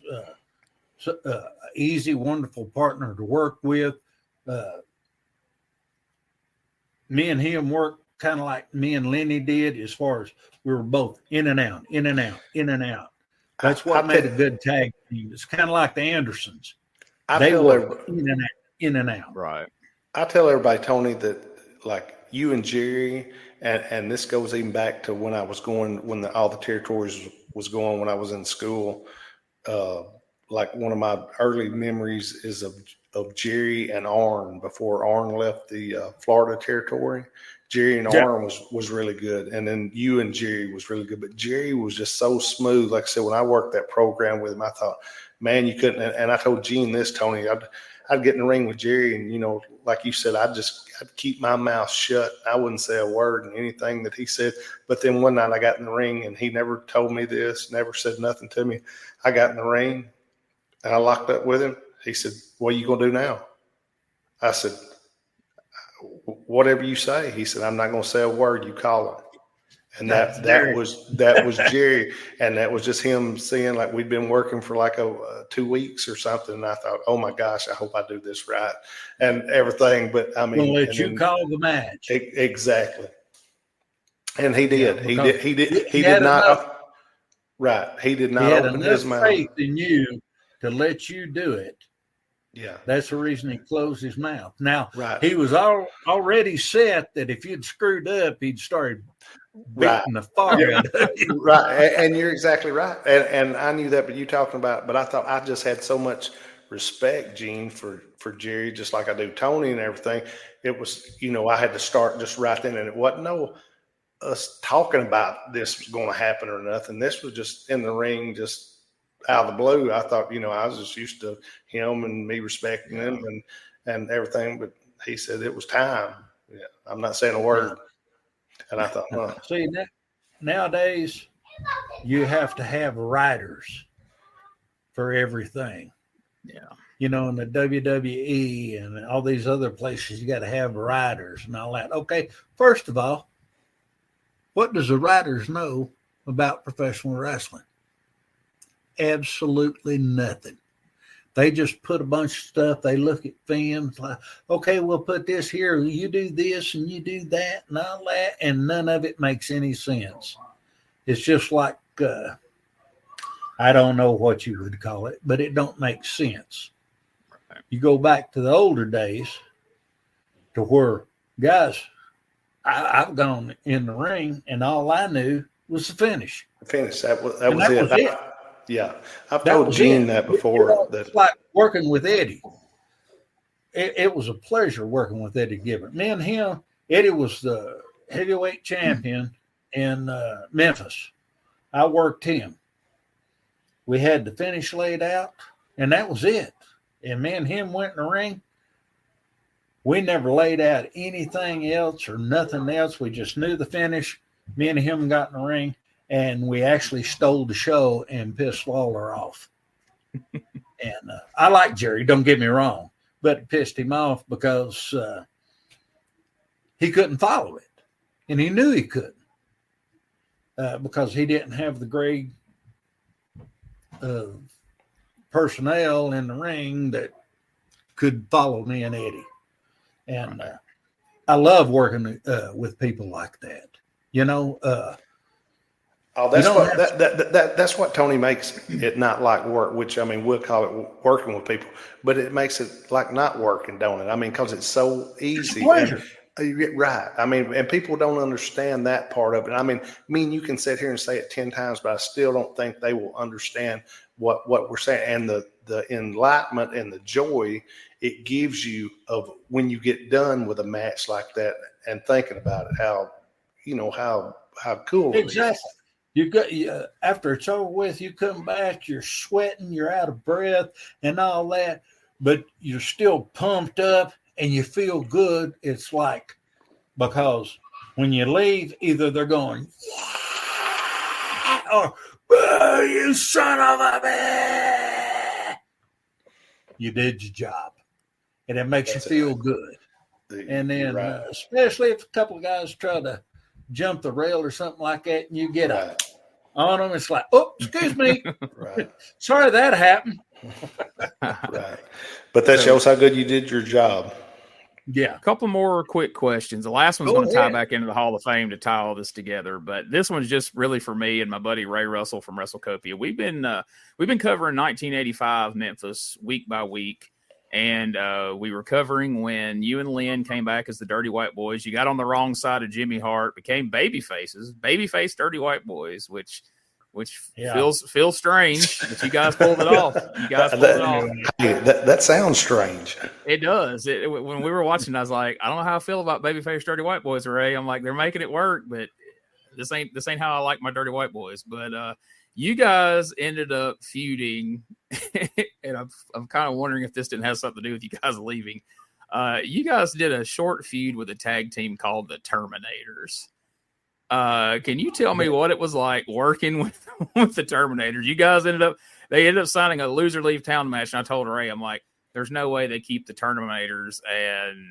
an easy, wonderful partner to work with. Me and him worked kind of like me and Lenny did, as far as we were both in and out, in and out, in and out. That's what made a good tag team. It's kind of like the Andersons. They were in and out. Right. I tell everybody, Tony, that like you and Jerry, and this goes even back to when I was going, when all the territories was going, when I was in school. Like one of my early memories is of Jerry and Arn before Arn left the Florida territory. Jerry and Arn was really good. And then you and Jerry was really good. But Jerry was just so smooth. Like I said, when I worked that program with him, I thought, man, you couldn't. And I told Gene this, Tony, I'd get in the ring with Jerry. And, like you said, I'd keep my mouth shut. I wouldn't say a word in anything that he said. But then one night I got in the ring and he never told me this, never said nothing to me. I got in the ring and I locked up with him. He said, what are you going to do now? I said, whatever you say. He said, I'm not going to say a word. You call him. And that was Jerry. And that was just him seeing, like, we'd been working for like 2 weeks or something. And I thought, oh my gosh, I hope I do this right and everything. But I mean, we'll let you call the match. Exactly. And he did. Yeah, he did not. Right. He did not open his mouth. Faith in you to let you do it. Yeah. That's the reason he closed his mouth. Now, He was already set that if you'd screwed up, he'd started beating the fire. Yeah. Right. And you're exactly right. And I knew that, but I thought I just had so much respect, Gene, for Jerry, just like I do Tony and everything. It was, I had to start just right then, and it wasn't us talking about this was going to happen or nothing. This was just in the ring, just out of the blue. I thought, I was just used to him and me respecting him and everything, but he said it was time. Yeah, I'm not saying a word. And I thought, See, nowadays you have to have writers for everything. Yeah. In the WWE and all these other places, you got to have writers and all that. Okay, first of all, what does the writers know about professional wrestling? Absolutely nothing. They just put a bunch of stuff. They look at films like, okay, we'll put this here. You do this and you do that and all that. And none of it makes any sense. It's just like, I don't know what you would call it, but it don't make sense. You go back to the older days to where, guys, I've gone in the ring and all I knew was the finish. Finish. That was it. Yeah. I've told Gene that before. It's like working with Eddie. It was a pleasure working with Eddie Gilbert. Me and him, Eddie was the heavyweight champion in Memphis. I worked him. We had the finish laid out, and that was it. And me and him went in the ring. We never laid out anything else or nothing else. We just knew the finish. Me and him got in the ring, and we actually stole the show and pissed Lawler off. And I like Jerry, don't get me wrong, but it pissed him off because he couldn't follow it. And he knew he couldn't because he didn't have the grade personnel in the ring that could follow me and Eddie. And I love working with people like that. You know, that's what Tony makes it not like work, which I mean we'll call it working with people, but it makes it like not working, don't it? I mean, because it's so easy. Right. I mean, and people don't understand that part of it. I mean, you can sit here and say it 10 times, but I still don't think they will understand what we're saying and the enlightenment and the joy it gives you of when you get done with a match like that and thinking about it, how cool it is. You got after it's over with, you come back, you're sweating, you're out of breath and all that, but you're still pumped up and you feel good. It's like, because when you leave, either they're going, yeah, or, oh, you son of a bitch. You did your job. And it makes you feel good. And then, especially if a couple of guys try to jump the rail or something like that, and you get up on them, it's like, oh, excuse me. Sorry that happened. Right. But that shows how good you did your job. Yeah. A couple more quick questions. The last one's going to tie back into the Hall of Fame to tie all this together. But this one's just really for me and my buddy Ray Russell from WrestleCopia. We've been covering 1985 Memphis week by week. And we were covering when you and Len came back as the Dirty White Boys. You got on the wrong side of Jimmy Hart, became babyface Dirty White Boys, which feels strange, but you guys pulled it off. That sounds strange. It does. When we were watching, I was like, I don't know how I feel about babyface Dirty White Boys, Ray. I'm like, they're making it work, but this ain't how I like my Dirty White Boys. But you guys ended up feuding, and I'm kind of wondering if this didn't have something to do with you guys leaving. You guys did a short feud with a tag team called the Terminators. Can you tell me what it was like working with the Terminators? You guys ended up signing a loser leave town match, and I told Ray, I'm like, there's no way they keep the Terminators and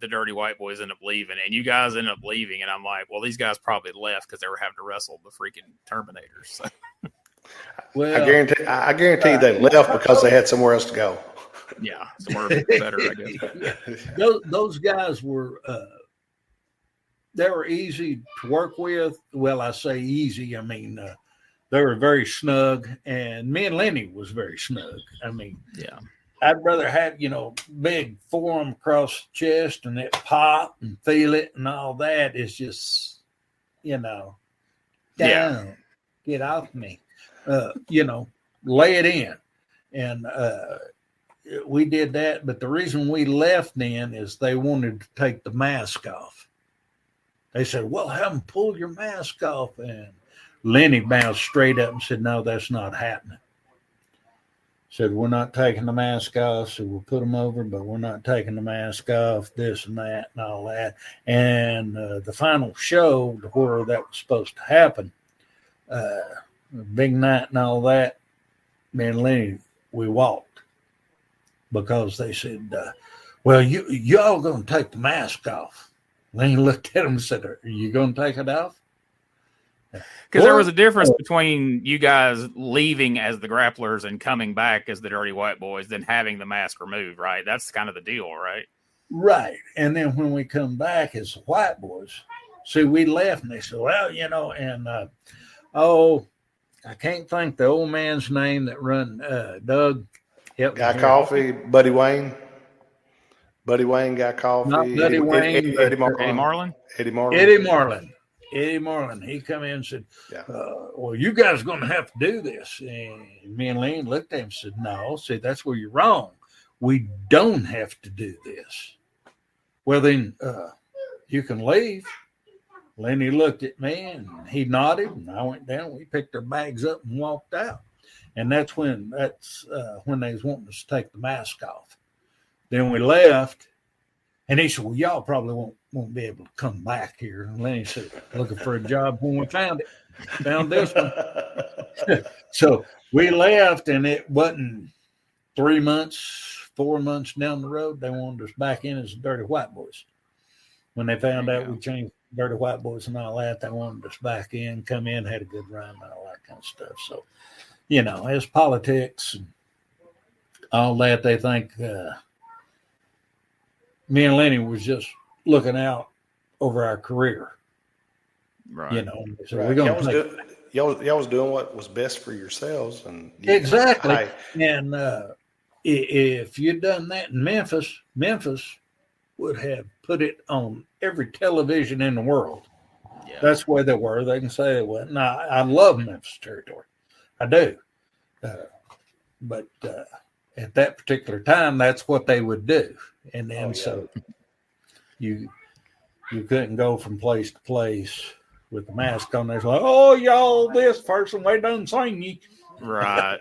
the Dirty White Boys end up leaving, and you guys end up leaving, and I'm like, well, these guys probably left because they were having to wrestle the freaking Terminators. So. Well, I guarantee they left because they had somewhere else to go. Yeah, somewhere better, I guess. Those guys were they were easy to work with. Well, I say easy. I mean, they were very snug, and me and Lenny was very snug. I mean, yeah. I'd rather have, big forearm across the chest and it pop and feel it and all that. Is just, down. Get off me. Lay it in. And we did that. But the reason we left then is they wanted to take the mask off. They said, well, have them pull your mask off. And Lenny bounced straight up and said, no, that's not happening. Said, we're not taking the mask off, so we'll put them over, but we're not taking the mask off, this and that and all that. And the final show where that was supposed to happen, big night and all that, me and Lenny, we walked because they said, well, y'all going to take the mask off. Lenny looked at him and said, are you going to take it off? Because there was a difference between you guys leaving as the Grapplers and coming back as the Dirty White Boys than having the mask removed, right? That's kind of the deal, right? Right. And then when we come back as the White Boys, see, we left and they said, well, and I can't think the old man's name that run Doug Help Guy Coffee, Buddy Wayne. Buddy Wayne, Guy Coffee. Not Buddy Wayne, Eddie Marlin. Eddie Marlin. Eddie Marlin. He come in and said, Yeah. well, you guys are going to have to do this. And me and Len looked at him and said, no, see, that's where you're wrong. We don't have to do this. Well, then you can leave. Lenny looked at me and he nodded, and I went down. We picked our bags up and walked out. And that's when they was wanting us to take the mask off. Then we left, and he said, well, y'all probably won't be able to come back here. And Lenny said, looking for a job when we found this one. So we left, and it wasn't 3 months, 4 months down the road, they wanted us back in as Dirty White Boys. When they found out we changed Dirty White Boys and all that, they wanted us back in, come in, had a good run, and all that kind of stuff. So, you know, as politics and all that, they think me and Lenny was just looking out over our career. Right. You know, so Right. we're going to y'all was doing what was best for yourselves. And exactly. And if you'd done that in Memphis would have put it on every television in the world. Yeah. That's where they were. They can say they were. Now, I love Memphis territory. I do. But at that particular time, that's what they would do. And then so you couldn't go from place to place with the mask on there. It's like, oh, y'all, this person, we done seen you. Right.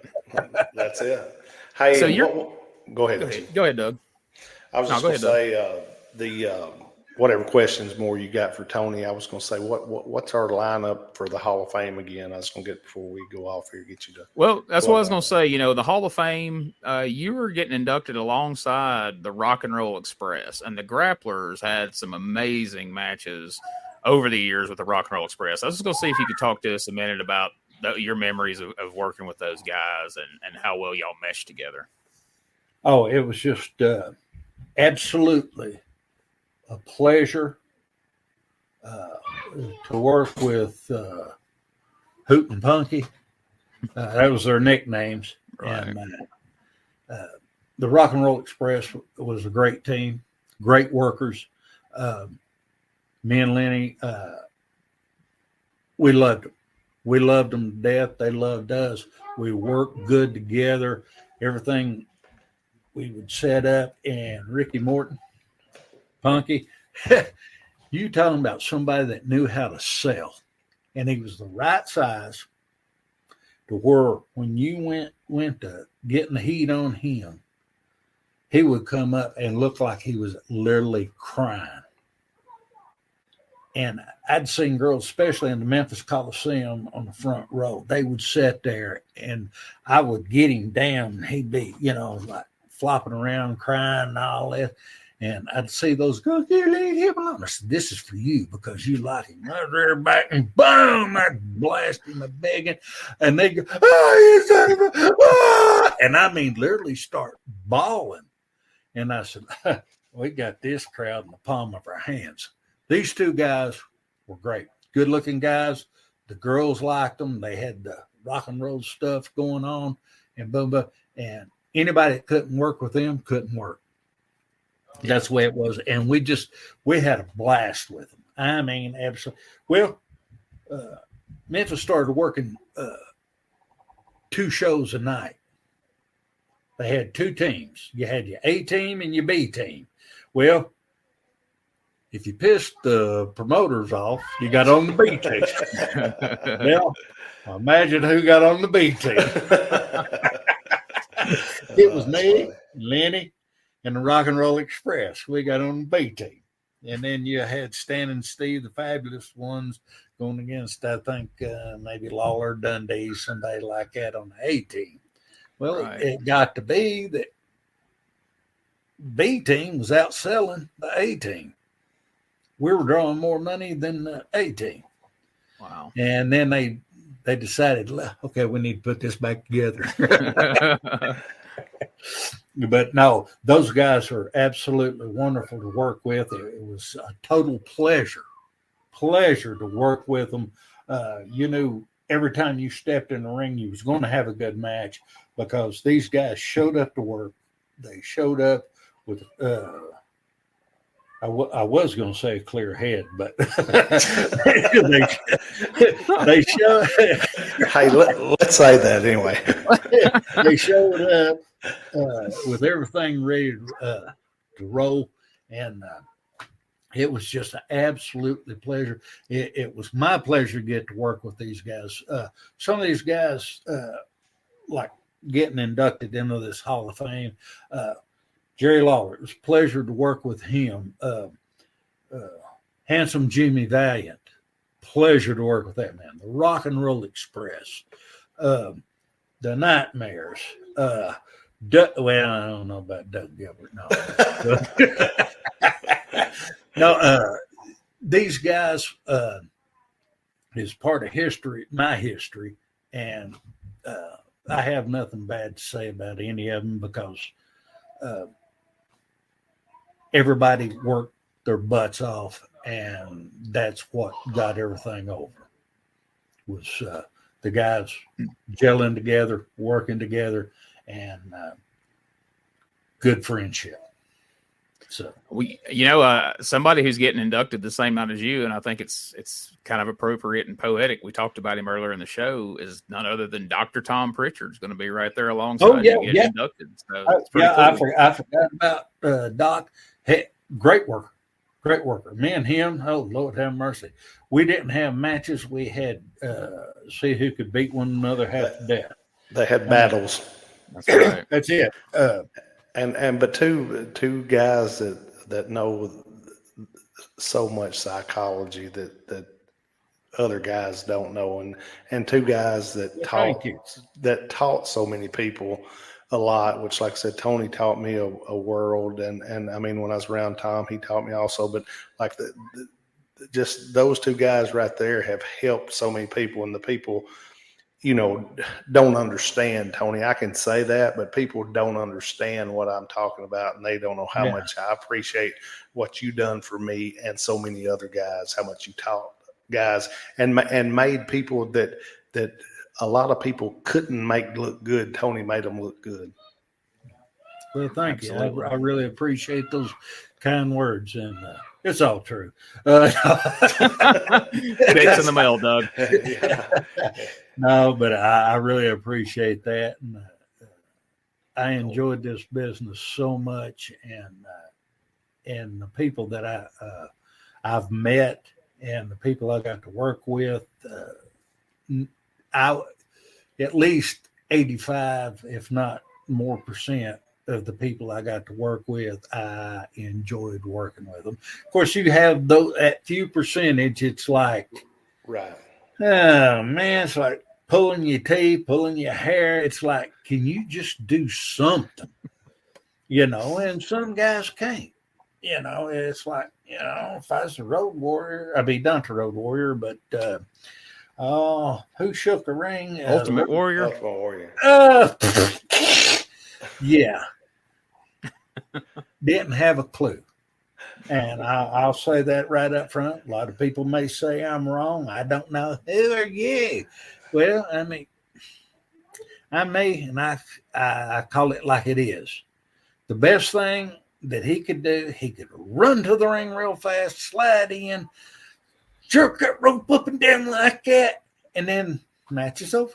That's it. Hey, So go ahead. Go ahead, Doug. I was just going to say whatever questions more you got for Tony. I was going to say what's our lineup for the Hall of Fame again? I was going to get before we go off here, get you to. Well, that's what I was going to say. You know, the Hall of Fame, you were getting inducted alongside the Rock and Roll Express, and the Grapplers had some amazing matches over the years with the Rock and Roll Express. I was just going to see if you could talk to us a minute about your memories of working with those guys and how well y'all meshed together. Oh, it was just absolutely a pleasure to work with Hoot and Punky. That was their nicknames. Right. And the Rock and Roll Express was a great team, great workers. Me and Lenny, we loved them. We loved them to death. They loved us. We worked good together. Everything we would set up, and Ricky Morton, Punky, you talking about somebody that knew how to sell, and he was the right size to where when you went to getting the heat on him, he would come up and look like he was literally crying. And I'd seen girls, especially in the Memphis Coliseum on the front row, they would sit there and I would get him down and he'd be, like flopping around, crying and all that. And I'd see those girls, here, leave him alone. I said, this is for you because you like him. I was there back and boom, I'd blast him, I'd beg him. And they go, oh, you son of a, ah! And I mean, literally start bawling. And I said, we got this crowd in the palm of our hands. These two guys were great, good-looking guys. The girls liked them. They had the rock and roll stuff going on, and boom, boom. And anybody that couldn't work with them couldn't work. That's the way it was. And we had a blast with them. I mean, absolutely. Well, Memphis started working 2 shows a night. They had 2 teams. You had your A team and your B team. Well, if you pissed the promoters off, you got on the B team. Well, imagine who got on the B team. It was me, Lenny, and the Rock and Roll Express. We got on the B team. And then you had Stan and Steve, the fabulous ones, going against, I think, maybe Lawler, Dundee, somebody like that on the A team. Well, right. It got to be that B team was outselling the A team. We were drawing more money than the A team. Wow. And then they decided, okay, we need to put this back together. But no, those guys are absolutely wonderful to work with. It was a total pleasure to work with them. You knew every time you stepped in the ring, you was going to have a good match because these guys showed up to work. They showed up with, I was going to say a clear head, but they showed. Hey, let's say that anyway. They showed up with everything ready to roll, and it was just an absolutely pleasure. It was my pleasure to get to work with these guys. Some of these guys, like getting inducted into this Hall of Fame. Jerry Lawler, it was a pleasure to work with him. Handsome Jimmy Valiant, pleasure to work with that man. The Rock and Roll Express, the Nightmares. Well, I don't know about Doug Gilbert. No, these guys is part of history, my history, and I have nothing bad to say about any of them because everybody worked their butts off, and that's what got everything over. Was the guys gelling together, working together, and good friendship. So somebody who's getting inducted the same night as you, and I think it's kind of appropriate and poetic. We talked about him earlier in the show. Is none other than Dr. Tom Pritchard's going to be right there alongside you getting inducted. So cool. I forgot about Doc. Hey, great worker. Me and him, oh Lord have mercy. We didn't have matches. We had see who could beat one another half to death. They had battles. That's right. That's it. But two guys that know so much psychology that other guys don't know, and two guys that taught so many people a lot, which, like I said, Tony taught me a world, and I mean, when I was around Tom, he taught me also, but like just those two guys right there have helped so many people, and the people, don't understand, Tony. I can say that, but people don't understand what I'm talking about, and they don't know how much I appreciate what you done for me and so many other guys, how much you taught guys and made people that a lot of people couldn't make look good. Tony made them look good. Well, thank you. I really appreciate those kind words, and it's all true. Bits in the mail, Doug. No, but I really appreciate that, and I enjoyed this business so much, and the people that I've met and the people I got to work with. At least 85, if not more percent of the people I got to work with, I enjoyed working with them. Of course, you have that few percentage. It's like, right. Oh man, it's like pulling your teeth, pulling your hair. It's like, can you just do something? And some guys can't. It's like, if I was a road warrior, I'd be not a road warrior, but who shook the ring? Ultimate Warrior. Ultimate Warrior. Yeah. Didn't have a clue. And I'll say that right up front. A lot of people may say I'm wrong. I don't know. Who are you? Well, I mean, I'm me, and I call it like it is. The best thing that he could do, he could run to the ring real fast, slide in, jerk that rope up and down like that, and then match is over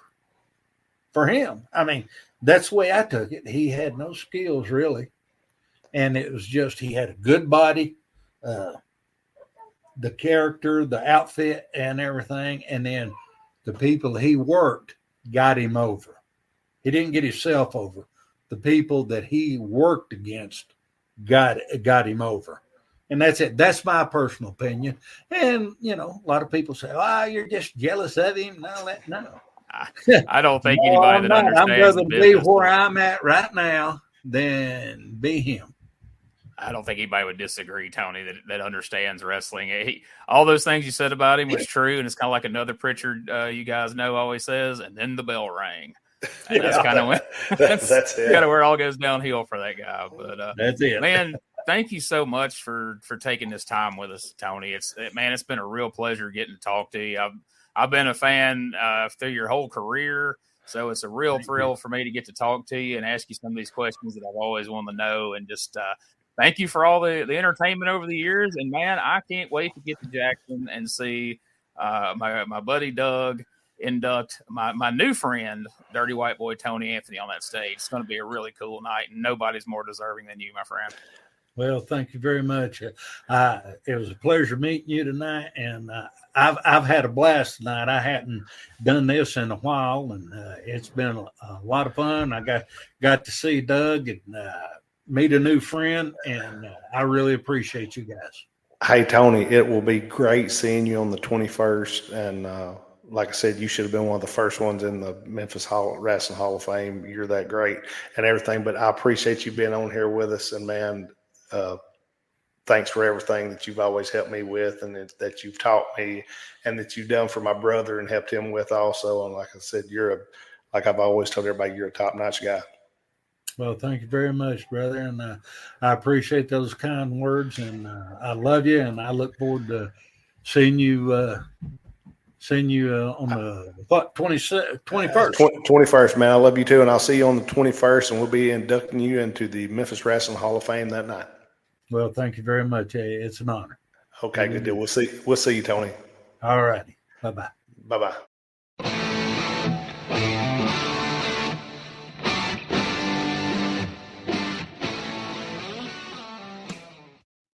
for him. I mean, that's the way I took it. He had no skills really, and it was just he had a good body, the character, the outfit, and everything, and then the people he worked got him over. He didn't get himself over. The people that he worked against got him over. And that's it. That's my personal opinion. And, a lot of people say, you're just jealous of him. No. I don't think anybody that understands I'm rather the business be where I'm at right now than be him. I don't think anybody would disagree, Tony, that understands wrestling. All those things you said about him was true, and it's kind of like another Pritchard you guys know always says, and then the bell rang. And that's kind of that's it. Kind of where it all goes downhill for that guy. But that's it, man. Thank you so much for taking this time with us, Tony. It's been a real pleasure getting to talk to you. I've been a fan through your whole career. So it's a real thrill for me to get to talk to you and ask you some of these questions that I've always wanted to know. And just thank you for all the entertainment over the years. And, man, I can't wait to get to Jackson and see my buddy Doug induct my new friend, Dirty White Boy Tony Anthony, on that stage. It's going to be a really cool night, and nobody's more deserving than you, my friend. Well, thank you very much. It was a pleasure meeting you tonight, and I've had a blast tonight. I hadn't done this in a while, and it's been a lot of fun. I got to see Doug and meet a new friend, and I really appreciate you guys. Hey, Tony, it will be great seeing you on the 21st, and like I said, you should have been one of the first ones in the Memphis Wrestling Hall of Fame. You're that great and everything, but I appreciate you being on here with us, and, man, thanks for everything that you've always helped me with, and that you've taught me, and that you've done for my brother and helped him with also. And like I said, like I've always told everybody, you're a top-notch guy. Well, thank you very much, brother, and I appreciate those kind words, and I love you, and I look forward to seeing you on the 21st. 21st, man. I love you too, and I'll see you on the 21st, and we'll be inducting you into the Memphis Wrestling Hall of Fame that night. Well, thank you very much. It's an honor. Okay, good deal. We'll see you, Tony. All righty. Bye-bye. Bye-bye.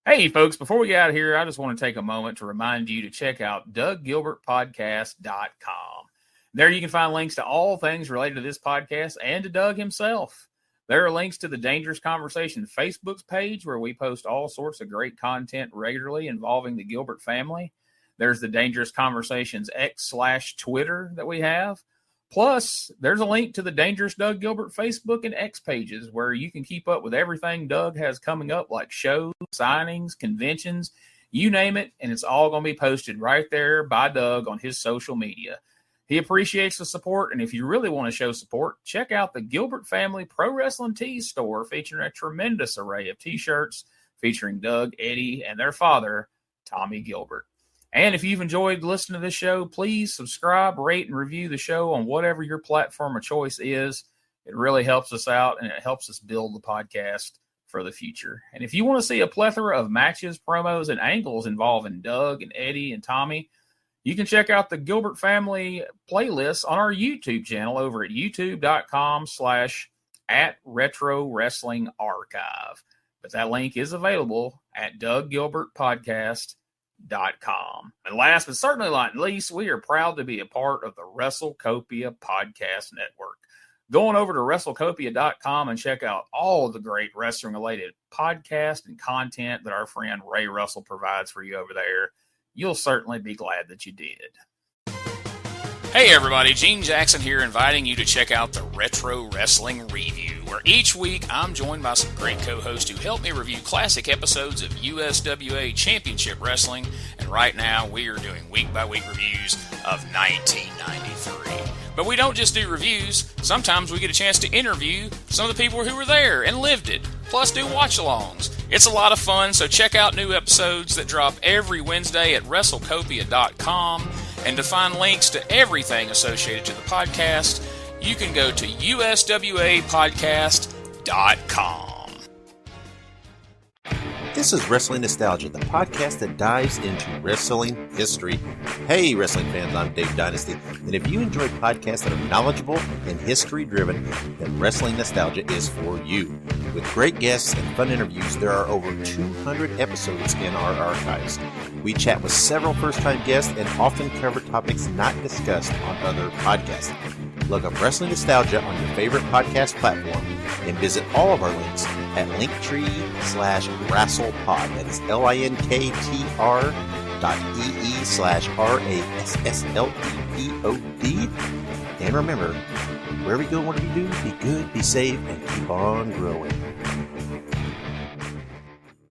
Hey, folks, before we get out of here, I just want to take a moment to remind you to check out DougGilbertPodcast.com. There you can find links to all things related to this podcast and to Doug himself. There are links to the Dangerous Conversation Facebook page, where we post all sorts of great content regularly involving the Gilbert family. There's the Dangerous Conversations X/Twitter that we have. Plus, there's a link to the Dangerous Doug Gilbert Facebook and X pages, where you can keep up with everything Doug has coming up, like shows, signings, conventions, you name it, and it's all going to be posted right there by Doug on his social media. He appreciates the support, and if you really want to show support, check out the Gilbert Family Pro Wrestling Tees store, featuring a tremendous array of T-shirts featuring Doug, Eddie, and their father, Tommy Gilbert. And if you've enjoyed listening to this show, please subscribe, rate, and review the show on whatever your platform of choice is. It really helps us out, and it helps us build the podcast for the future. And if you want to see a plethora of matches, promos, and angles involving Doug and Eddie and Tommy, you can check out the Gilbert Family playlists on our YouTube channel over at youtube.com/@RetroWrestlingArchive. But that link is available at DougGilbertPodcast.com. And last but certainly not least, we are proud to be a part of the WrestleCopia Podcast Network. Going over to WrestleCopia.com and check out all of the great wrestling-related podcasts and content that our friend Ray Russell provides for you over there. You'll certainly be glad that you did. Hey everybody, Gene Jackson here, inviting you to check out the Retro Wrestling Review, where each week I'm joined by some great co-hosts who help me review classic episodes of USWA Championship Wrestling, and right now we are doing week-by-week reviews of 1993. But we don't just do reviews. Sometimes we get a chance to interview some of the people who were there and lived it, plus do watch-alongs. It's a lot of fun, so check out new episodes that drop every Wednesday at WrestleCopia.com. And to find links to everything associated to the podcast, you can go to USWAPodcast.com. This is Wrestling Nostalgia, the podcast that dives into wrestling history. Hey, wrestling fans, I'm Dave Dynasty, and if you enjoy podcasts that are knowledgeable and history-driven, then Wrestling Nostalgia is for you. With great guests and fun interviews, there are over 200 episodes in our archives. We chat with several first-time guests and often cover topics not discussed on other podcasts. Look up Wrestling Nostalgia on your favorite podcast platform and visit all of our links at linktree/WrestlePod. That is linktr.ee/RASSLEPOD. And remember, wherever you go, whatever you do, be good, be safe, and keep on growing.